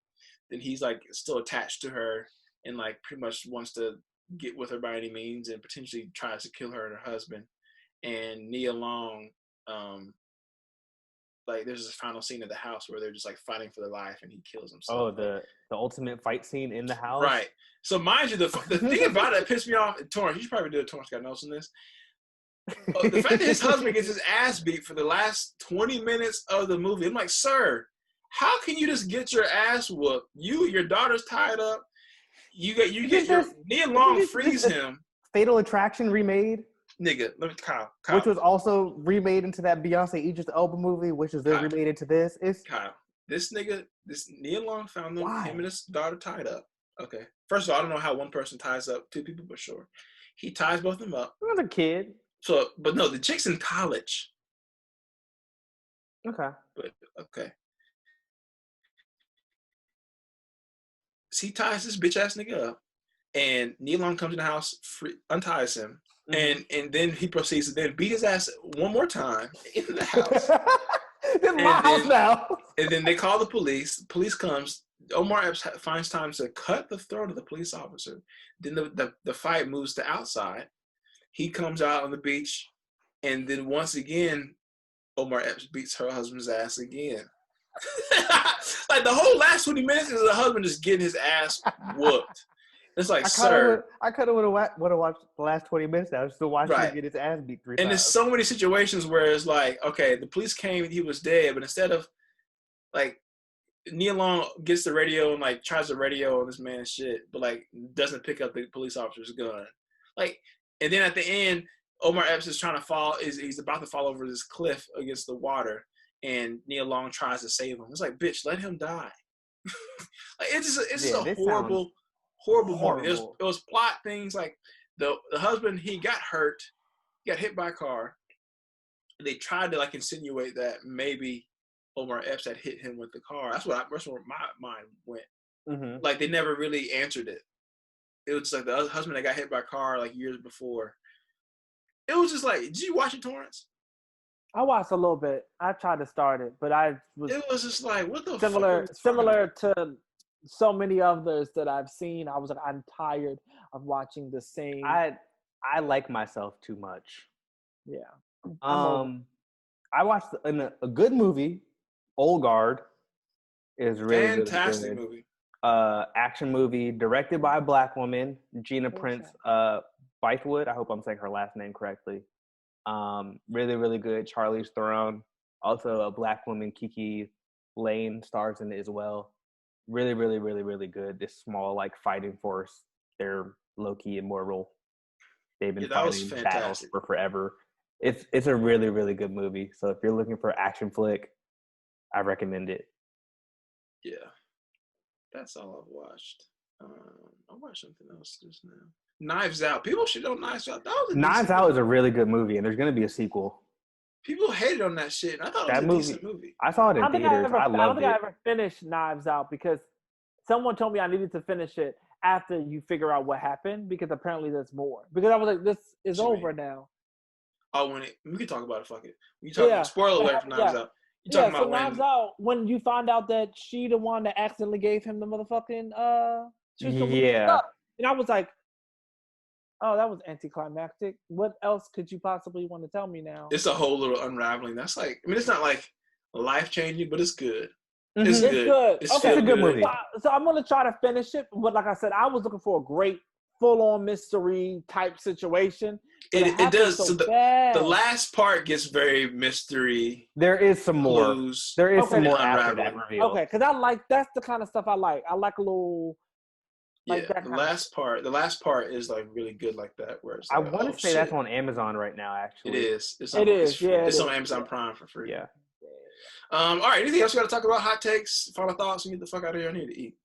Then he's like still attached to her and like pretty much wants to get with her by any means and potentially tries to kill her and her husband. And Nia Long, like there's this final scene at the house where they're just like fighting for their life and he kills himself. Oh, the ultimate fight scene in the house? Right. So mind you, the thing about it that pissed me off, Torrance, you should probably do a Torrance got notes on this. The fact that his husband gets his ass beat for the last 20 minutes of the movie, I'm like, sir, how can you just get your ass whooped? Your daughter's tied up. You get your Nia Long frees him. Fatal Attraction remade, nigga. Let me Kyle. Which was also remade into that Beyonce Idris Elba movie, which is then remade into this. Kyle. This Nia Long found him and his daughter tied up. Okay. First of all, I don't know how one person ties up two people, but sure, he ties both of them up. He was a kid. So, but no, the chick's in college. Okay. But okay. So he ties this bitch ass nigga up, and Nia Long comes in the house, unties him, and then he proceeds to then beat his ass one more time in the house. It's my house now. And then they call the police. The police comes. Omar Epps finds time to cut the throat of the police officer. Then the fight moves to outside. He comes out on the beach, and then once again, Omar Epps beats her husband's ass again. Like the whole last 20 minutes is the husband just getting his ass whooped. It's like, I could have would have watched the last 20 minutes. I was still watching him get his ass beat 3 times. And there's so many situations where it's like, okay, the police came and he was dead, but instead of like Nia Long gets the radio and like tries to radio on this man's shit, but like doesn't pick up the police officer's gun. Like, and then at the end, Omar Epps is trying to he's about to fall over this cliff against the water, and Nia Long tries to save him. It's like, bitch, let him die. Like it's just a horrible movie. It was plot things like the husband, he got hurt, he got hit by a car. They tried to like insinuate that maybe Omar Epps had hit him with the car. That's where my mind went. Mm-hmm. Like they never really answered it. It was like the husband that got hit by a car like years before. It was just like, did you watch it, Torrance? I watched a little bit. I tried to start it, but it was just like, what the similar to so many others that I've seen. I was like, I'm tired of watching the same. I like myself too much. Yeah. I watched a good movie. Old Guard is really fantastic really good. Movie. Action movie directed by a Black woman, Gina Prince Bythewood. I hope I'm saying her last name correctly. Really, really good. Charlize Theron, also a Black woman, Kiki Lane, stars in it as well. Really, really, really, really good. This small like fighting force. They're low-key immortal. They've been fighting battles for forever. It's a really, really good movie. So if you're looking for an action flick, I recommend it. Yeah, that's all I've watched. I watched something else just now. Knives Out. People should know Knives Out. That was a Knives Out is a really good movie, and there's going to be a sequel. People hated on that shit. I thought it was a decent movie. I saw it in theaters. I loved it. I ever finished Knives Out because someone told me I needed to finish it after you figure out what happened, because apparently there's more. Because I was like, this is over now. Oh, we can talk about it. Fuck it. You talking about spoiler alert for Knives Out. You talking about Knives Out, when you find out that she the one that accidentally gave him the motherfucking stuff. And I was like, oh, that was anticlimactic. What else could you possibly want to tell me now? It's a whole little unraveling. That's like, I mean, it's not like life changing, but it's good. Mm-hmm. It's good. It's okay, it's a good movie. So I'm gonna try to finish it, but like I said, I was looking for a great full-on mystery type situation. It does. So the last part gets very mystery. There is some more. There is some more after that reveal. Okay, because that's the kind of stuff I like. I like a little. Like the last part is like really good like that. Where it's like, I want to say that's on Amazon right now. Actually, it is. It's on Amazon Prime for free. Yeah. All right. Anything else you got to talk about? Hot takes, final thoughts. We get the fuck out of here. I need to eat.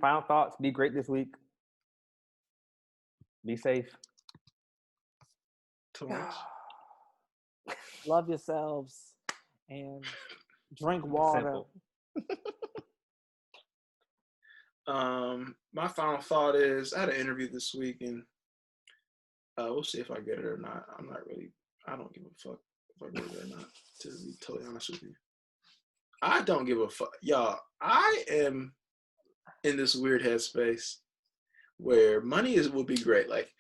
Final thoughts. Be great this week. Be safe. Torrance. Love yourselves and drink water. My final thought is I had an interview this week and we'll see if I get it or not. I don't give a fuck if I get it or not, to be totally honest with you. I don't give a fuck. Y'all, I am in this weird headspace where money would be great. Like,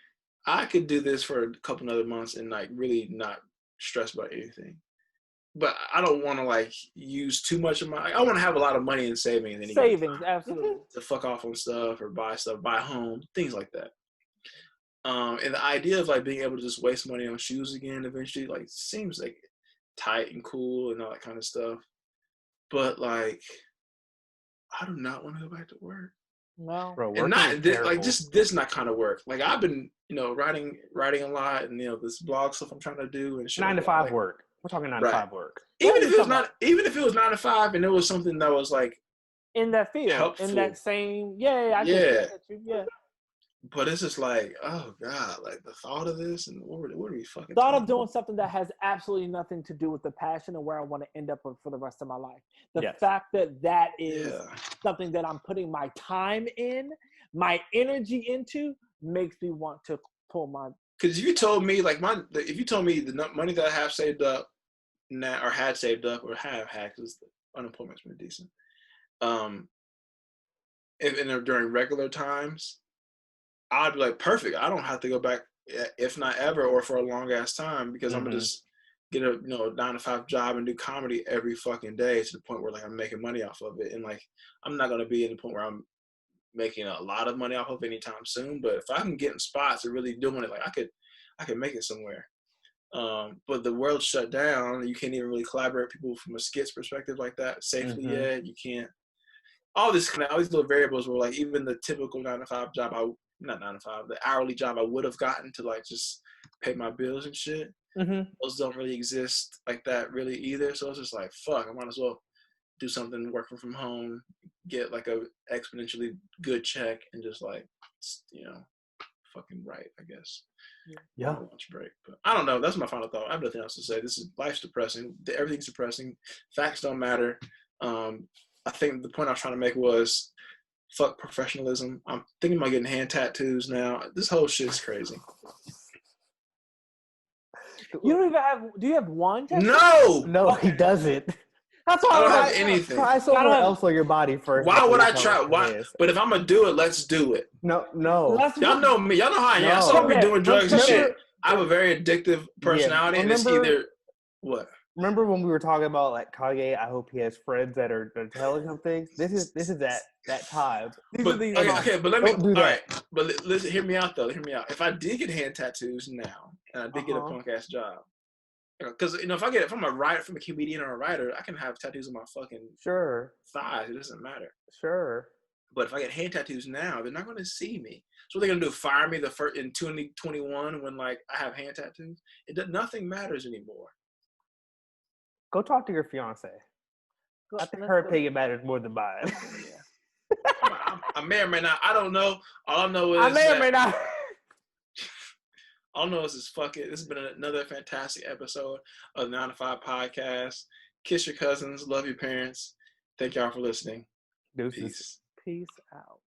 I could do this for a couple other months and like really not stress about anything. But I don't want to like use too much of I want to have a lot of money in saving. And savings, absolutely. To fuck off on stuff or buy a home, things like that. And the idea of like being able to just waste money on shoes again eventually like seems like tight and cool and all that kind of stuff. But like, I do not want to go back to work. No, bro, and not like just this not kind of work. Like I've been, writing a lot, and this blog stuff I'm trying to do and shit. 9 to 5 work. We're talking 9 to 5 work. Even if it was 9 to 5, and it was something that was like in that field, helpful. In that same, yeah. But it's just like, oh God, like the thought of this, and what are we fucking thought of doing something that has absolutely nothing to do with the passion and where I want to end up for the rest of my life. The fact that is something that I'm putting my time in, my energy into, makes me want to pull my. Because if you told me the money that I have saved up now, or had saved up, or have had, because unemployment's been decent, and during regular times, I'd be like, perfect. I don't have to go back, if not ever, or for a long ass time, because I'm gonna just get a 9 to 5 job and do comedy every fucking day to the point where like I'm making money off of it, and like I'm not gonna be in the point where I'm making a lot of money off of anytime soon. But if I can get in spots and really doing it, like I could make it somewhere. But the world shut down. You can't even really collaborate with people from a skits perspective like that safely yet. You can't. All these little variables were like even the typical 9 to 5 job, not 9 to 5, the hourly job I would have gotten to like just pay my bills and shit. Those don't really exist like that really either. So it's just like, fuck, I might as well do something working from home, get like a exponentially good check, and just like, fucking write, I guess. Yeah. Lunch break. But I don't know. That's my final thought. I have nothing else to say. Life's depressing. Everything's depressing. Facts don't matter. I think the point I was trying to make was, fuck professionalism. I'm thinking about getting hand tattoos now. This whole shit's crazy. You don't even have. Do you have one tattoo? No, he doesn't. That's why I don't have anything. Try somewhere else on your body first. Why would I try? Why? But if I'm gonna do it, let's do it. No. Y'all know me. Y'all know how I am. Y'all saw me doing drugs and shit. I have a very addictive personality, and it's either what. Remember when we were talking about like Kanye? I hope he has friends that are telling him things. This is that time. But let me. All right, but listen. Hear me out though. Hear me out. If I did get hand tattoos now, and I did get a punk ass job, because if I'm a comedian or a writer, I can have tattoos on my fucking thighs. It doesn't matter. Sure. But if I get hand tattoos now, they're not going to see me. So what they're going to do? Fire me in 2021 when like I have hand tattoos? Nothing matters anymore. Go talk to your fiance. I think her opinion matters more than mine. I may or may not. I don't know. All I know is I may or may not. All I know is fuck it. This has been another fantastic episode of the 9 to 5 podcast. Kiss your cousins. Love your parents. Thank y'all for listening. Deuces. Peace out.